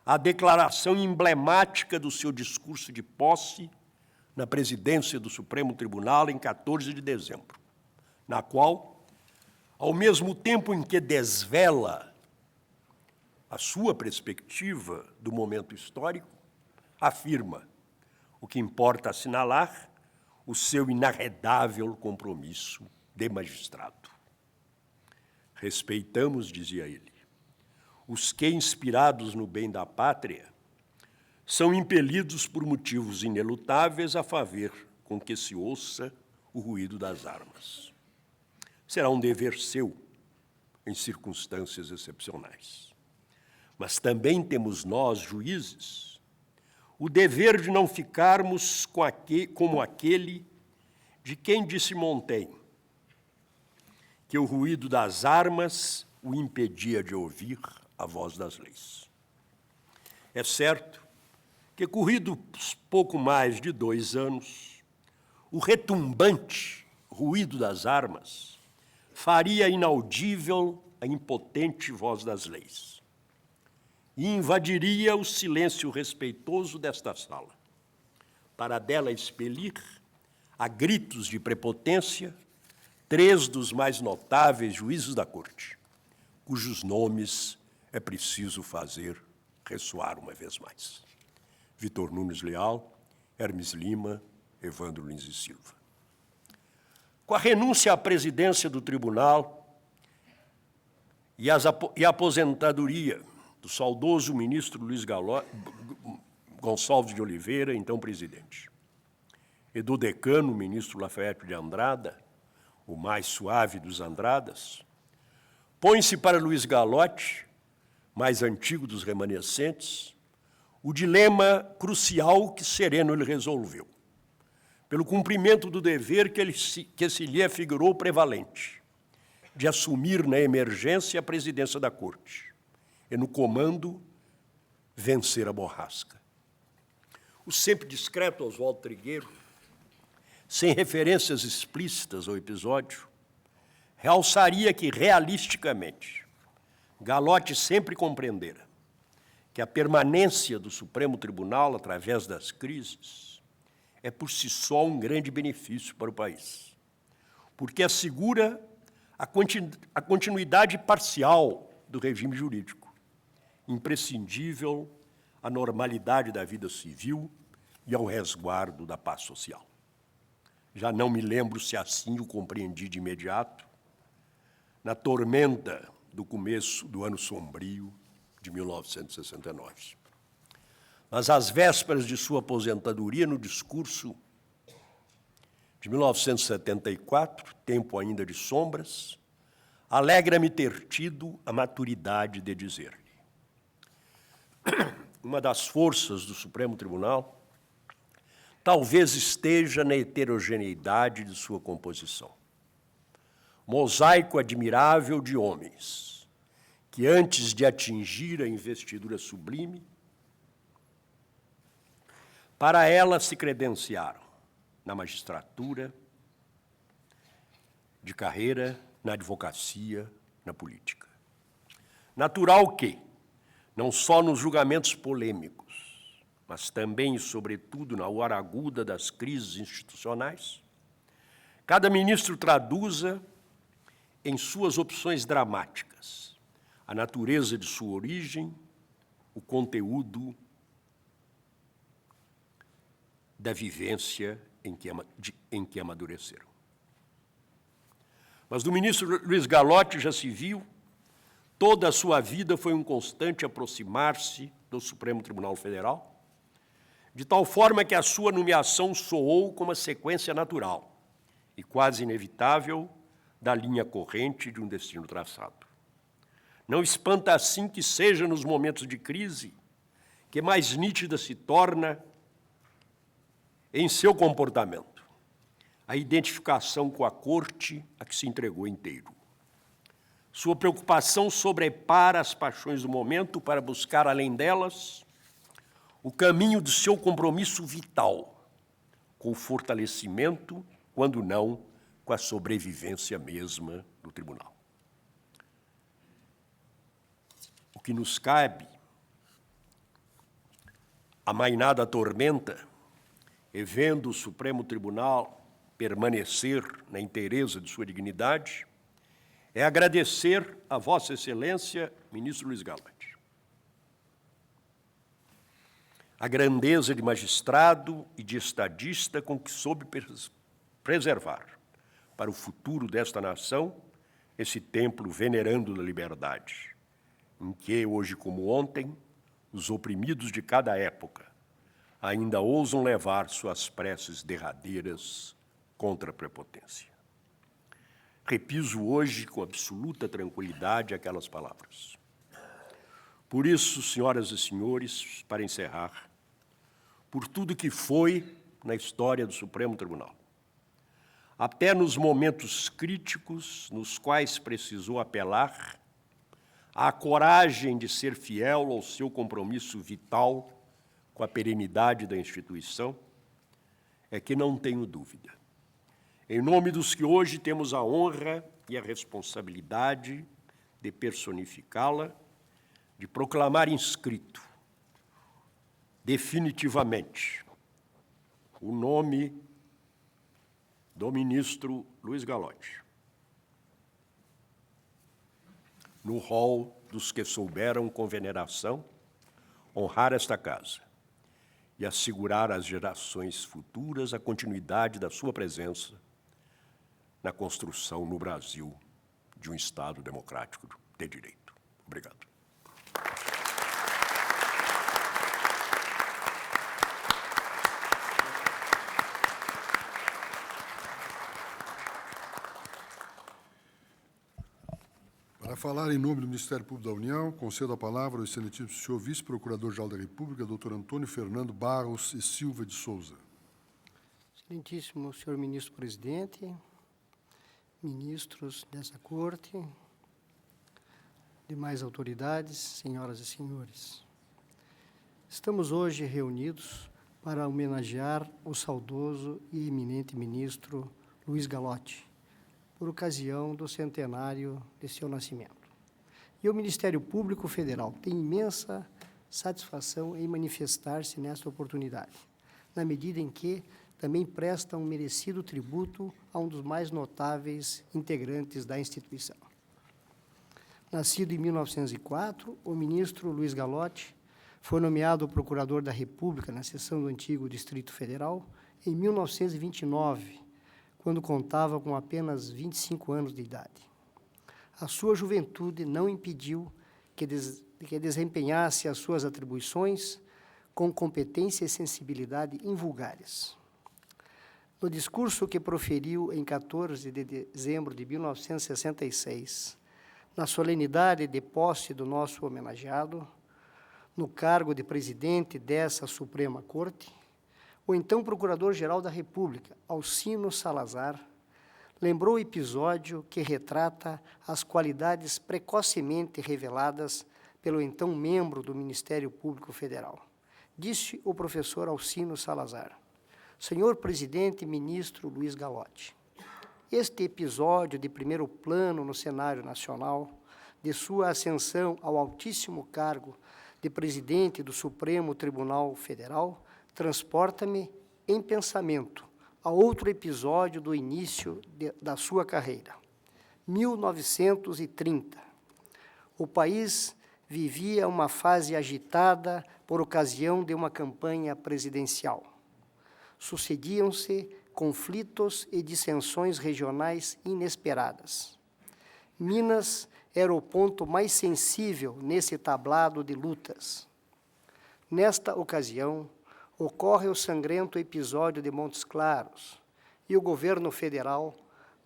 à declaração emblemática do seu discurso de posse na presidência do Supremo Tribunal em 14 de dezembro, na qual, ao mesmo tempo em que desvela a sua perspectiva do momento histórico, afirma o que importa assinalar o seu inarredável compromisso de magistrado. Respeitamos, dizia ele, os que, inspirados no bem da pátria, são impelidos por motivos inelutáveis a fazer com que se ouça o ruído das armas. Será um dever seu em circunstâncias excepcionais. Mas também temos nós, juízes, o dever de não ficarmos como aquele de quem disse Montaigne, que o ruído das armas o impedia de ouvir a voz das leis. É certo que, corridos pouco mais de 2 anos, o retumbante ruído das armas faria inaudível a impotente voz das leis e invadiria o silêncio respeitoso desta sala, para dela expelir, a gritos de prepotência, 3 dos mais notáveis juízes da Corte, cujos nomes é preciso fazer ressoar uma vez mais: Vitor Nunes Leal, Hermes Lima, Evandro Lins e Silva. Com a renúncia à presidência do tribunal e a aposentadoria do saudoso ministro Luiz Gonçalves de Oliveira, então presidente, e do decano, o ministro Lafayette de Andrada, o mais suave dos Andradas, põe-se para Luiz Gallotti, mais antigo dos remanescentes, o dilema crucial que Sereno lhe resolveu, pelo cumprimento do dever que se lhe afigurou prevalente, de assumir na emergência a presidência da corte e, no comando, vencer a borrasca. O sempre discreto Oswaldo Trigueiro, sem referências explícitas ao episódio, realçaria que, realisticamente, Gallotti sempre compreendera que a permanência do Supremo Tribunal, através das crises, é por si só um grande benefício para o país, porque assegura a continuidade parcial do regime jurídico, imprescindível à normalidade da vida civil e ao resguardo da paz social. Já não me lembro se assim o compreendi de imediato, na tormenta do começo do ano sombrio de 1969. Mas, às vésperas de sua aposentadoria, no discurso de 1974, tempo ainda de sombras, alegra-me ter tido a maturidade de dizer-lhe: uma das forças do Supremo Tribunal talvez esteja na heterogeneidade de sua composição. Mosaico admirável de homens que, antes de atingir a investidura sublime, para ela se credenciaram na magistratura, de carreira, na advocacia, na política. Natural que, não só nos julgamentos polêmicos, mas também e sobretudo na hora aguda das crises institucionais, cada ministro traduza em suas opções dramáticas a natureza de sua origem, o conteúdo da vivência em que amadureceram. Mas do ministro Luiz Gallotti já se viu, toda a sua vida foi um constante aproximar-se do Supremo Tribunal Federal, de tal forma que a sua nomeação soou como a sequência natural e quase inevitável da linha corrente de um destino traçado. Não espanta assim que seja nos momentos de crise que mais nítida se torna em seu comportamento a identificação com a corte a que se entregou inteiro. Sua preocupação sobrepara as paixões do momento para buscar, além delas, o caminho do seu compromisso vital com o fortalecimento, quando não, com a sobrevivência mesma do tribunal. O que nos cabe, amainada a tormenta, e vendo o Supremo Tribunal permanecer na inteireza de sua dignidade, é agradecer a Vossa Excelência, ministro Luiz Gallotti, a grandeza de magistrado e de estadista com que soube preservar para o futuro desta nação esse templo venerando da liberdade, em que, hoje como ontem, os oprimidos de cada época ainda ousam levar suas preces derradeiras contra a prepotência. Repiso hoje com absoluta tranquilidade aquelas palavras. Por isso, senhoras e senhores, para encerrar, por tudo que foi na história do Supremo Tribunal, até nos momentos críticos nos quais precisou apelar à coragem de ser fiel ao seu compromisso vital com a perenidade da instituição, é que não tenho dúvida. Em nome dos que hoje temos a honra e a responsabilidade de personificá-la, de proclamar inscrito, definitivamente, o nome do ministro Luiz Gallotti, no rol dos que souberam com veneração honrar esta casa e assegurar às gerações futuras a continuidade da sua presença na construção no Brasil de um Estado democrático de direito. Obrigado. Para falar em nome do Ministério Público da União, concedo a palavra ao excelentíssimo senhor vice-procurador-geral da República, doutor Antônio Fernando Barros e Silva de Souza. Excelentíssimo senhor ministro-presidente, ministros dessa corte, demais autoridades, senhoras e senhores. Estamos hoje reunidos para homenagear o saudoso e eminente ministro Luiz Gallotti, por ocasião do centenário de seu nascimento. E o Ministério Público Federal tem imensa satisfação em manifestar-se nesta oportunidade, na medida em que também presta um merecido tributo a um dos mais notáveis integrantes da instituição. Nascido em 1904, o ministro Luiz Gallotti foi nomeado procurador da República na seção do antigo Distrito Federal em 1929, quando contava com apenas 25 anos de idade. A sua juventude não impediu que desempenhasse as suas atribuições com competência e sensibilidade invulgares. No discurso que proferiu em 14 de dezembro de 1966, na solenidade de posse do nosso homenageado, no cargo de presidente dessa Suprema Corte, o então Procurador-Geral da República, Alcino Salazar, lembrou o episódio que retrata as qualidades precocemente reveladas pelo então membro do Ministério Público Federal. Disse o professor Alcino Salazar: senhor presidente ministro Luiz Gallotti, este episódio de primeiro plano no cenário nacional, de sua ascensão ao altíssimo cargo de presidente do Supremo Tribunal Federal, transporta-me em pensamento a outro episódio do início da sua carreira. 1930. O país vivia uma fase agitada por ocasião de uma campanha presidencial. Sucediam-se conflitos e dissensões regionais inesperadas. Minas era o ponto mais sensível nesse tablado de lutas. Nesta ocasião, ocorre o sangrento episódio de Montes Claros e o governo federal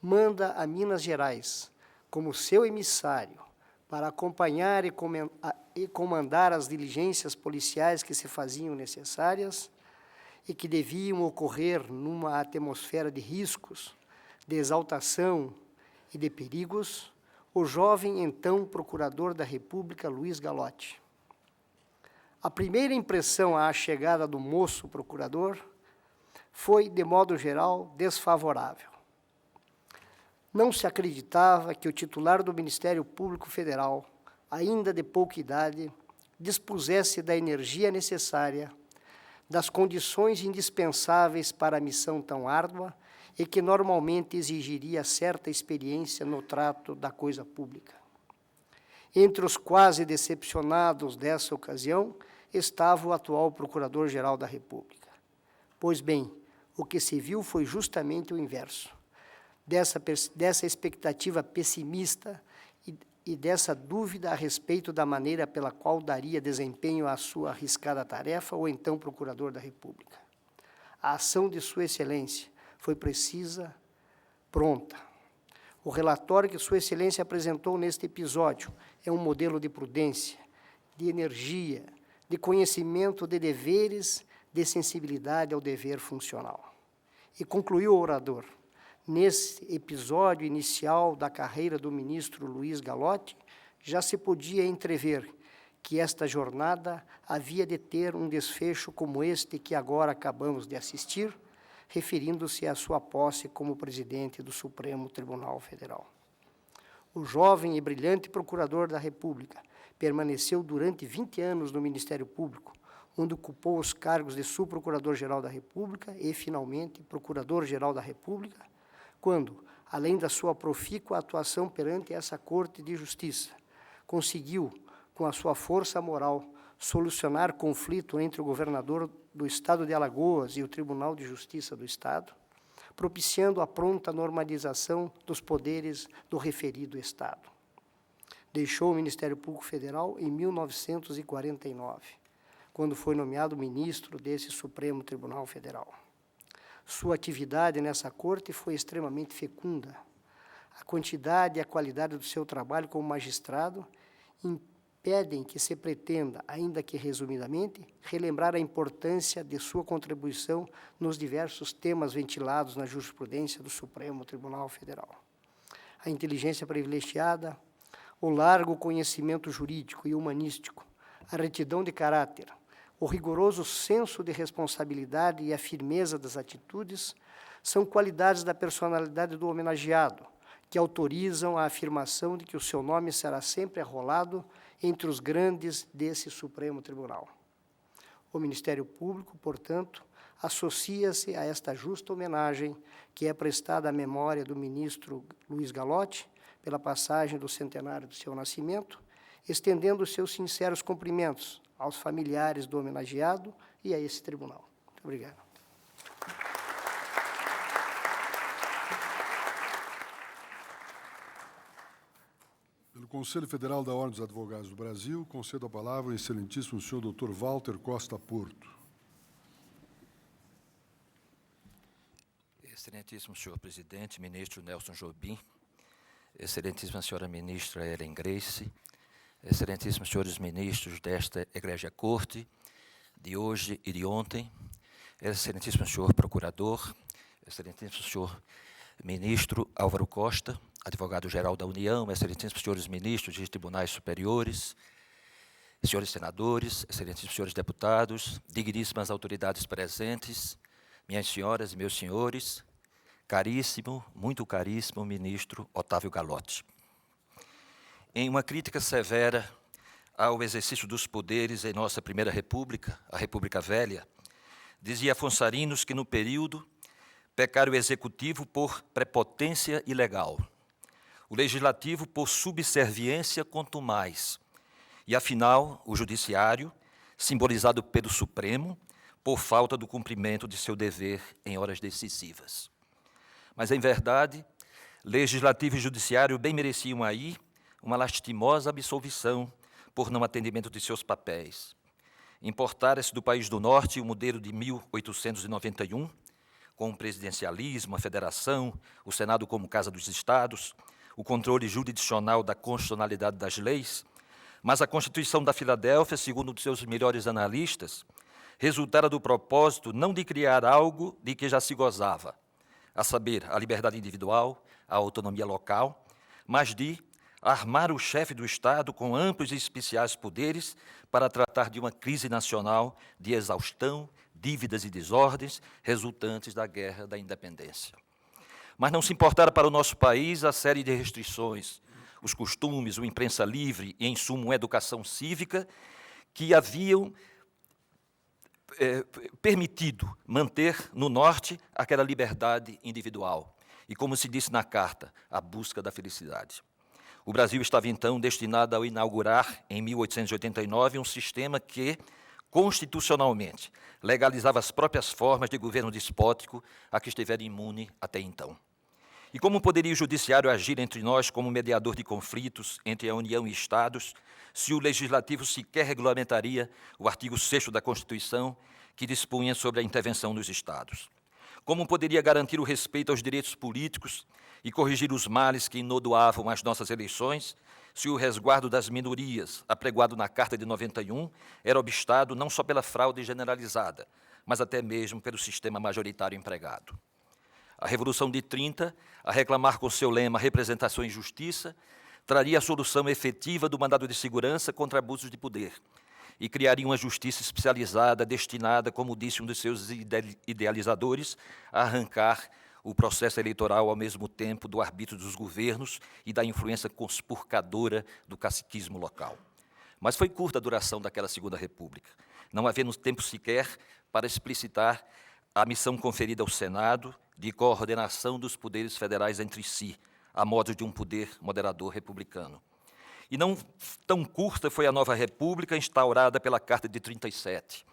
manda a Minas Gerais, como seu emissário, para acompanhar e comandar as diligências policiais que se faziam necessárias e que deviam ocorrer numa atmosfera de riscos, de exaltação e de perigos, o jovem então procurador da República, Luiz Gallotti. A primeira impressão à chegada do moço procurador foi, de modo geral, desfavorável. Não se acreditava que o titular do Ministério Público Federal, ainda de pouca idade, dispusesse da energia necessária, das condições indispensáveis para a missão tão árdua e que normalmente exigiria certa experiência no trato da coisa pública. Entre os quase decepcionados dessa ocasião estava o atual Procurador-Geral da República. Pois bem, o que se viu foi justamente o inverso. Dessa expectativa pessimista e dessa dúvida a respeito da maneira pela qual daria desempenho à sua arriscada tarefa o então Procurador da República. A ação de Sua Excelência foi precisa, pronta. O relatório que Sua Excelência apresentou neste episódio é um modelo de prudência, de energia, de conhecimento de deveres, de sensibilidade ao dever funcional. E concluiu o orador: nesse episódio inicial da carreira do ministro Luiz Gallotti, já se podia entrever que esta jornada havia de ter um desfecho como este que agora acabamos de assistir, referindo-se à sua posse como presidente do Supremo Tribunal Federal. O jovem e brilhante procurador da República permaneceu durante 20 anos no Ministério Público, onde ocupou os cargos de subprocurador-geral da República e, finalmente, procurador-geral da República, quando, além da sua profícua atuação perante essa Corte de Justiça, conseguiu, com a sua força moral, solucionar conflito entre o governador do Estado de Alagoas e o Tribunal de Justiça do Estado, propiciando a pronta normalização dos poderes do referido Estado. Deixou o Ministério Público Federal em 1949, quando foi nomeado ministro desse Supremo Tribunal Federal. Sua atividade nessa corte foi extremamente fecunda. a quantidade e a qualidade do seu trabalho como magistrado impedem que se pretenda, ainda que resumidamente, relembrar a importância de sua contribuição nos diversos temas ventilados na jurisprudência do Supremo Tribunal Federal. A inteligência privilegiada, o largo conhecimento jurídico e humanístico, a retidão de caráter, o rigoroso senso de responsabilidade e a firmeza das atitudes são qualidades da personalidade do homenageado, que autorizam a afirmação de que o seu nome será sempre arrolado entre os grandes desse Supremo Tribunal. O Ministério Público, portanto, associa-se a esta justa homenagem que é prestada à memória do ministro Luiz Gallotti, pela passagem do centenário do seu nascimento, estendendo os seus sinceros cumprimentos aos familiares do homenageado e a esse tribunal. Muito obrigado. Pelo Conselho Federal da Ordem dos Advogados do Brasil, concedo a palavra ao excelentíssimo senhor Dr. Walter Costa Porto. Excelentíssimo senhor presidente, ministro Nelson Jobim, excelentíssima senhora ministra Ellen Grace, excelentíssimos senhores ministros desta Egrégia Corte, de hoje e de ontem, excelentíssimo senhor procurador, excelentíssimo senhor ministro Álvaro Costa, advogado-geral da União, excelentíssimos senhores ministros de tribunais superiores, senhores senadores, excelentíssimos senhores deputados, digníssimas autoridades presentes, minhas senhoras e meus senhores, caríssimo, muito caríssimo ministro Otávio Gallotti. Em uma crítica severa ao exercício dos poderes em nossa Primeira República, a República Velha, dizia Afonso Arinos que, no período, pecara o Executivo por prepotência ilegal, o Legislativo por subserviência contumaz, e, afinal, o Judiciário, simbolizado pelo Supremo, por falta do cumprimento de seu dever em horas decisivas. Mas, em verdade, Legislativo e Judiciário bem mereciam aí uma lastimosa absolvição por não atendimento de seus papéis. Importara-se do país do Norte o modelo de 1891, com o presidencialismo, a federação, o Senado como Casa dos Estados, o controle jurisdicional da constitucionalidade das leis, mas a Constituição da Filadélfia, segundo os seus melhores analistas, resultara do propósito não de criar algo de que já se gozava, a saber, a liberdade individual, a autonomia local, mas de armar o chefe do Estado com amplos e especiais poderes para tratar de uma crise nacional de exaustão, dívidas e desordens resultantes da Guerra da Independência. Mas não se importara para o nosso país a série de restrições, os costumes, o imprensa livre e, em suma, uma educação cívica que haviam permitido manter no Norte aquela liberdade individual e, como se disse na carta, a busca da felicidade. O Brasil estava, então, destinado a inaugurar, em 1889, um sistema que, constitucionalmente, legalizava as próprias formas de governo despótico a que estivera imune até então. E como poderia o Judiciário agir entre nós como mediador de conflitos entre a União e Estados, se o Legislativo sequer regulamentaria o artigo 6º da Constituição, que dispunha sobre a intervenção dos Estados? Como poderia garantir o respeito aos direitos políticos e corrigir os males que enodoavam as nossas eleições, se o resguardo das minorias, apregoado na Carta de 91, era obstado não só pela fraude generalizada, mas até mesmo pelo sistema majoritário empregado? A Revolução de 30, a reclamar com seu lema Representação e Justiça, traria a solução efetiva do mandado de segurança contra abusos de poder e criaria uma justiça especializada destinada, como disse um dos seus idealizadores, a arrancar o processo eleitoral ao mesmo tempo do arbítrio dos governos e da influência conspurcadora do caciquismo local. Mas foi curta a duração daquela Segunda República, não havendo tempo sequer para explicitar a missão conferida ao Senado de coordenação dos poderes federais entre si, a modo de um poder moderador republicano. E não tão curta foi a nova República instaurada pela Carta de 37,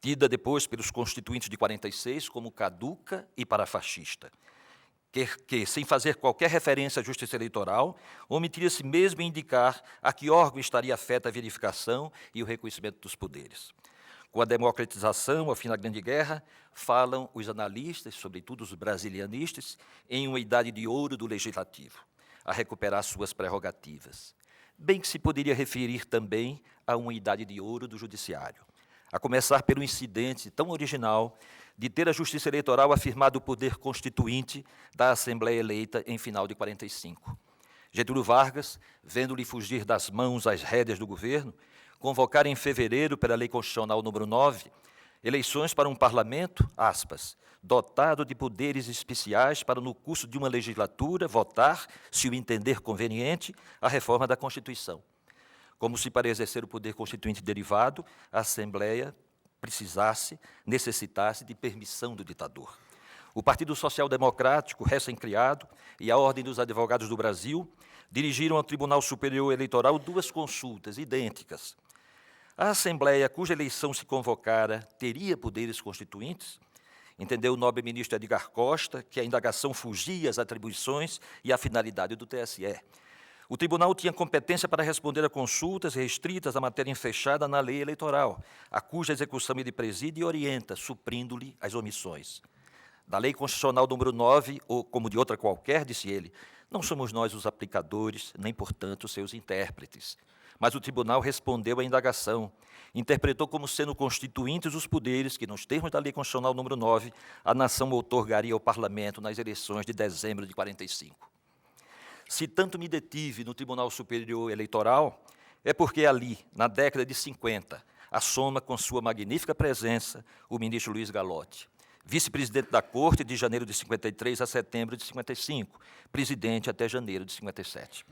tida depois pelos constituintes de 46 como caduca e parafascista, que, sem fazer qualquer referência à justiça eleitoral, omitiria-se mesmo em indicar a que órgão estaria afeta a verificação e o reconhecimento dos poderes. Com a democratização, ao fim da Grande Guerra, falam os analistas, sobretudo os brasilianistas, em uma idade de ouro do legislativo. a recuperar suas prerrogativas. Bem que se poderia referir também a uma idade de ouro do judiciário, a começar pelo incidente tão original de ter a Justiça Eleitoral afirmado o poder constituinte da Assembleia eleita em final de 45. Getúlio Vargas, vendo-lhe fugir das mãos as rédeas do governo, convocar em fevereiro, pela Lei Constitucional número 9, eleições para um parlamento, aspas, dotado de poderes especiais para, no curso de uma legislatura, votar, se o entender conveniente, a reforma da Constituição. Como se para exercer o poder constituinte derivado, a Assembleia necessitasse de permissão do ditador. O Partido Social Democrático, recém-criado, e a Ordem dos Advogados do Brasil dirigiram ao Tribunal Superior Eleitoral 2 consultas idênticas. A Assembleia, cuja eleição se convocara, teria poderes constituintes? Entendeu o nobre ministro Edgar Costa que a indagação fugia às atribuições e à finalidade do TSE. O tribunal tinha competência para responder a consultas restritas à matéria enfechada na lei eleitoral, a cuja execução ele preside e orienta, suprindo-lhe as omissões. Da Lei Constitucional número 9, ou como de outra qualquer, disse ele, não somos nós os aplicadores, nem, portanto, seus intérpretes. Mas o tribunal respondeu à indagação, interpretou como sendo constituintes os poderes que, nos termos da Lei Constitucional número 9, a nação outorgaria ao parlamento nas eleições de dezembro de 45. Se tanto me detive no Tribunal Superior Eleitoral, é porque ali, na década de 50, assoma com sua magnífica presença o ministro Luiz Gallotti, vice-presidente da Corte de janeiro de 53 a setembro de 55, presidente até janeiro de 57.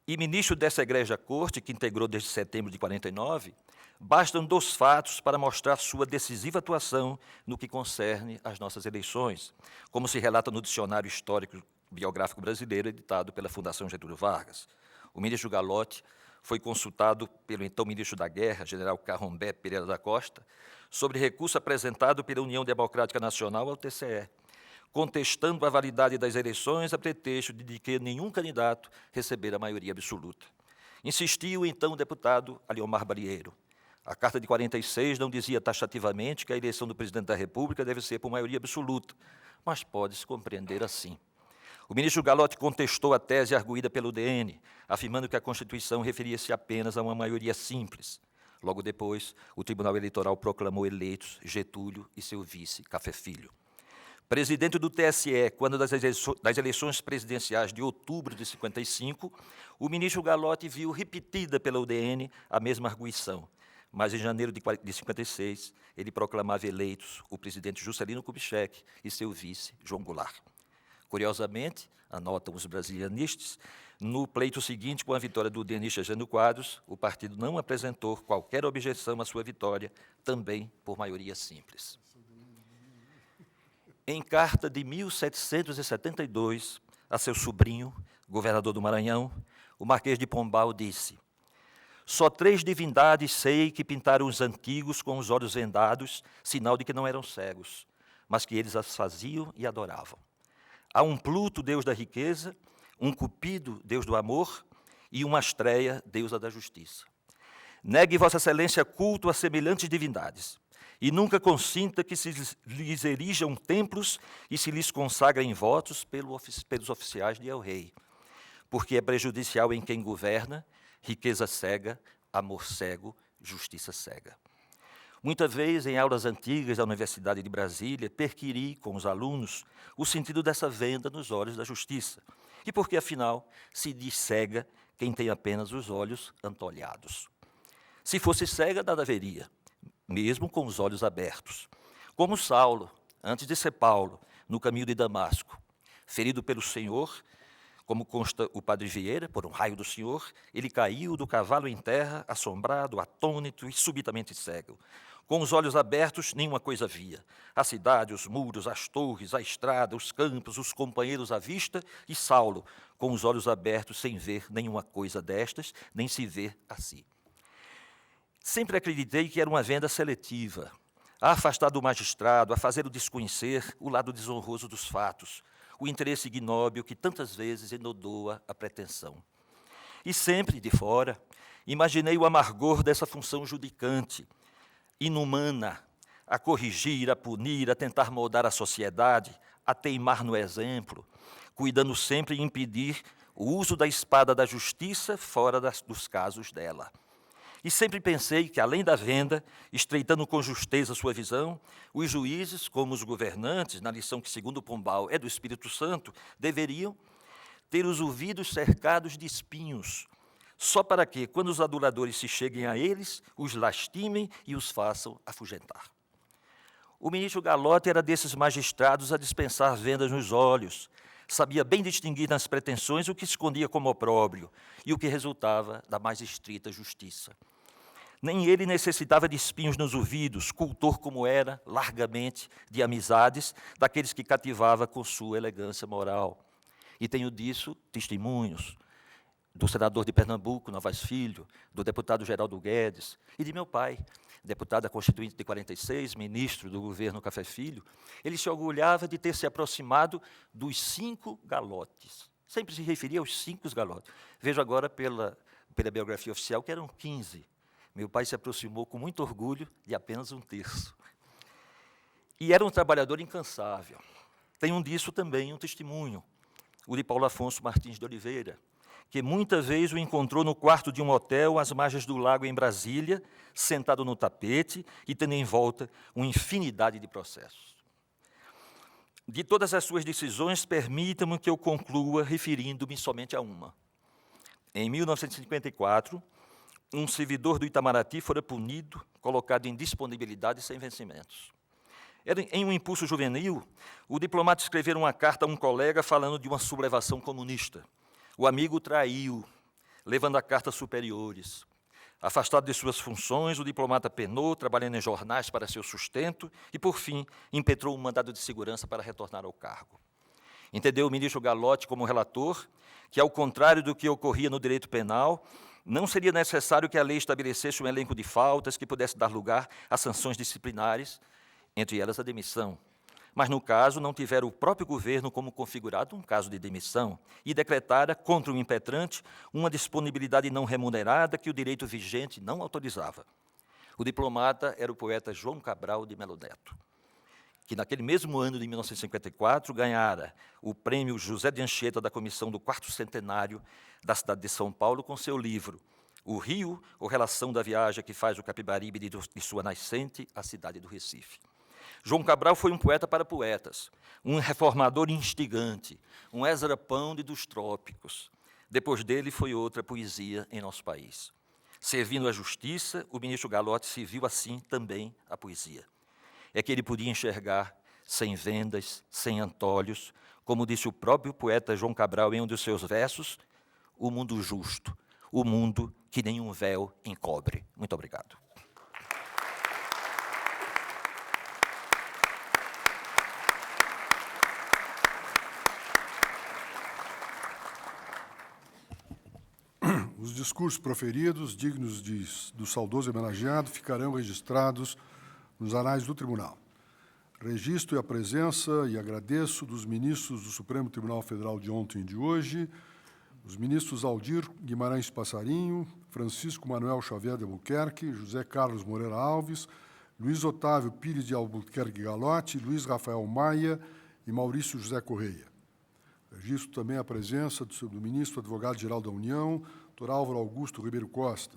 E ministro dessa egrégia Corte, que integrou desde setembro de 49, bastam 2 fatos para mostrar sua decisiva atuação no que concerne às nossas eleições, como se relata no Dicionário Histórico Biográfico Brasileiro, editado pela Fundação Getúlio Vargas. O ministro Gallotti foi consultado pelo então ministro da Guerra, general Carrombé Pereira da Costa, sobre recurso apresentado pela União Democrática Nacional ao TCE, contestando a validade das eleições a pretexto de que nenhum candidato recebera a maioria absoluta. Insistiu, então, o deputado Aliomar Balieiro. A Carta de 46 não dizia taxativamente que a eleição do presidente da República deve ser por maioria absoluta, mas pode-se compreender assim. O ministro Gallotti contestou a tese arguída pelo DN, afirmando que a Constituição referia-se apenas a uma maioria simples. Logo depois, o Tribunal Eleitoral proclamou eleitos Getúlio e seu vice, Café Filho. Presidente do TSE, quando das eleições presidenciais de outubro de 55, o ministro Gallotti viu repetida pela UDN a mesma arguição, mas em janeiro de 56, ele proclamava eleitos o presidente Juscelino Kubitschek e seu vice, João Goulart. Curiosamente, anotam os brasilianistas, no pleito seguinte, com a vitória do udenista Jânio Quadros, o partido não apresentou qualquer objeção à sua vitória, também por maioria simples. Em carta de 1772, a seu sobrinho, governador do Maranhão, o Marquês de Pombal disse: só 3 divindades sei que pintaram os antigos com os olhos vendados, sinal de que não eram cegos, mas que eles as faziam e adoravam. Há um Pluto, deus da riqueza, um Cupido, deus do amor, e uma Astreia, deusa da justiça. Negue Vossa Excelência culto a semelhantes divindades, e nunca consinta que se lhes erijam templos e se lhes consagrem votos pelos oficiais de El-Rei, porque é prejudicial em quem governa, riqueza cega, amor cego, justiça cega. Muita vez, em aulas antigas da Universidade de Brasília, perquiri com os alunos o sentido dessa venda nos olhos da justiça, e porque, afinal, se diz cega quem tem apenas os olhos antolhados. Se fosse cega, nada haveria, mesmo com os olhos abertos. Como Saulo, antes de ser Paulo, no caminho de Damasco, ferido pelo Senhor, como consta o padre Vieira, por um raio do Senhor, ele caiu do cavalo em terra, assombrado, atônito e subitamente cego. Com os olhos abertos, nenhuma coisa via. A cidade, os muros, as torres, a estrada, os campos, os companheiros à vista, e Saulo, com os olhos abertos, sem ver nenhuma coisa destas, nem se ver a si. Sempre acreditei que era uma venda seletiva, a afastar do magistrado, a fazer-o desconhecer o lado desonroso dos fatos, o interesse ignóbil que tantas vezes enodoa a pretensão. E sempre, de fora, imaginei o amargor dessa função judicante, inumana, a corrigir, a punir, a tentar moldar a sociedade, a teimar no exemplo, cuidando sempre em impedir o uso da espada da justiça fora dos casos dela. E sempre pensei que, além da venda, estreitando com justeza sua visão, os juízes, como os governantes, na lição que, segundo Pombal, é do Espírito Santo, deveriam ter os ouvidos cercados de espinhos, só para que, quando os aduladores se cheguem a eles, os lastimem e os façam afugentar. O ministro Galotti era desses magistrados a dispensar vendas nos olhos, sabia bem distinguir nas pretensões o que escondia como opróbrio e o que resultava da mais estrita justiça. Nem ele necessitava de espinhos nos ouvidos, cultor como era, largamente, de amizades, daqueles que cativava com sua elegância moral. E tenho disso testemunhos do senador de Pernambuco, Novaes Filho, do deputado Geraldo Guedes, e de meu pai, deputado da Constituinte de 46, ministro do governo Café Filho. Ele se orgulhava de ter se aproximado dos 5 Galotes. Sempre se referia aos 5 Galotes. Vejo agora pela biografia oficial que eram 15. Meu pai se aproximou com muito orgulho de apenas 1/3. E era um trabalhador incansável. Tenho disso também um testemunho, o de Paulo Afonso Martins de Oliveira, que muitas vezes o encontrou no quarto de um hotel às margens do lago em Brasília, sentado no tapete e tendo em volta uma infinidade de processos. De todas as suas decisões, permitam-me que eu conclua referindo-me somente a uma. Em 1954, um servidor do Itamaraty fora punido, colocado em disponibilidade sem vencimentos. Em um impulso juvenil, o diplomata escreveu uma carta a um colega falando de uma sublevação comunista. O amigo traiu, levando a carta superiores. Afastado de suas funções, o diplomata penou, trabalhando em jornais para seu sustento e, por fim, impetrou um mandado de segurança para retornar ao cargo. Entendeu o ministro Galotti, como relator, que, ao contrário do que ocorria no direito penal, não seria necessário que a lei estabelecesse um elenco de faltas que pudesse dar lugar a sanções disciplinares, entre elas a demissão. Mas, no caso, não tivera o próprio governo como configurado um caso de demissão e decretara contra o impetrante uma disponibilidade não remunerada que o direito vigente não autorizava. O diplomata era o poeta João Cabral de Melo Neto, que, naquele mesmo ano de 1954, ganhara o prêmio José de Anchieta da Comissão do 4º Centenário da cidade de São Paulo com seu livro O Rio, ou Relação da Viagem que faz o Capibaribe de sua nascente à cidade do Recife. João Cabral foi um poeta para poetas, um reformador instigante, um Ezra Pound dos trópicos. Depois dele foi outra poesia em nosso país. Servindo à justiça, o ministro Galotti serviu assim também à poesia. É que ele podia enxergar, sem vendas, sem antolhos, como disse o próprio poeta João Cabral em um dos seus versos, o mundo justo, o mundo que nenhum véu encobre. Muito obrigado. Os discursos proferidos, dignos do saudoso homenageado, ficarão registrados nos anais do Tribunal. Registro a presença e agradeço dos ministros do Supremo Tribunal Federal de ontem e de hoje, os ministros Aldir Guimarães Passarinho, Francisco Manuel Xavier de Albuquerque, José Carlos Moreira Alves, Luiz Otávio Pires de Albuquerque Galotti, Luiz Rafael Maia e Maurício José Correia. Registro também a presença do ministro advogado-geral da União, Dr. Álvaro Augusto Ribeiro Costa,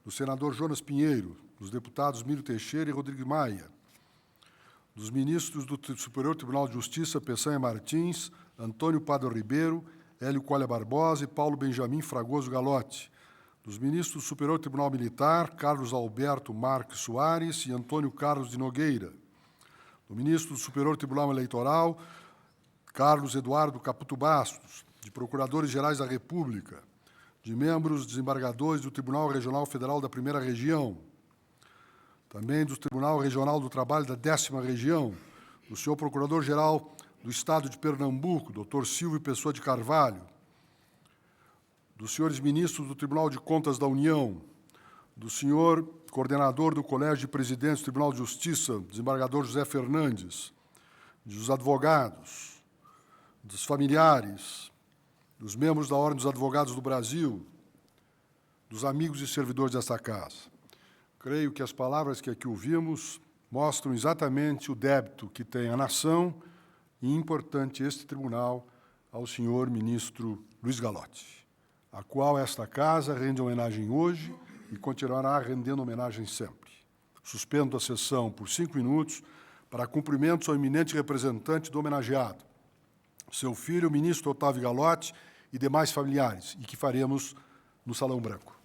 do senador Jonas Pinheiro, dos deputados Mílio Teixeira e Rodrigues Maia, dos ministros do Superior Tribunal de Justiça, Peçanha Martins, Antônio Padre Ribeiro, Hélio Coelho Barbosa e Paulo Benjamin Fragoso Galotti, dos ministros do Superior Tribunal Militar, Carlos Alberto Marques Soares e Antônio Carlos de Nogueira, do ministro do Superior Tribunal Eleitoral, Carlos Eduardo Caputo Bastos, de Procuradores-Gerais da República, de membros desembargadores do Tribunal Regional Federal da Primeira Região, também do Tribunal Regional do Trabalho da 10ª Região, do senhor Procurador-Geral do Estado de Pernambuco, Dr. Silvio Pessoa de Carvalho, dos senhores ministros do Tribunal de Contas da União, do senhor coordenador do Colégio de Presidentes do Tribunal de Justiça, desembargador José Fernandes, dos advogados, dos familiares, dos membros da Ordem dos Advogados do Brasil, dos amigos e servidores desta casa. Creio que as palavras que aqui ouvimos mostram exatamente o débito que tem a nação e, importante, este tribunal ao senhor ministro Luiz Galotti, a qual esta casa rende homenagem hoje e continuará rendendo homenagem sempre. Suspendo a sessão por 5 minutos para cumprimentos ao eminente representante do homenageado, seu filho, o ministro Otávio Galotti, e demais familiares, e que faremos no Salão Branco.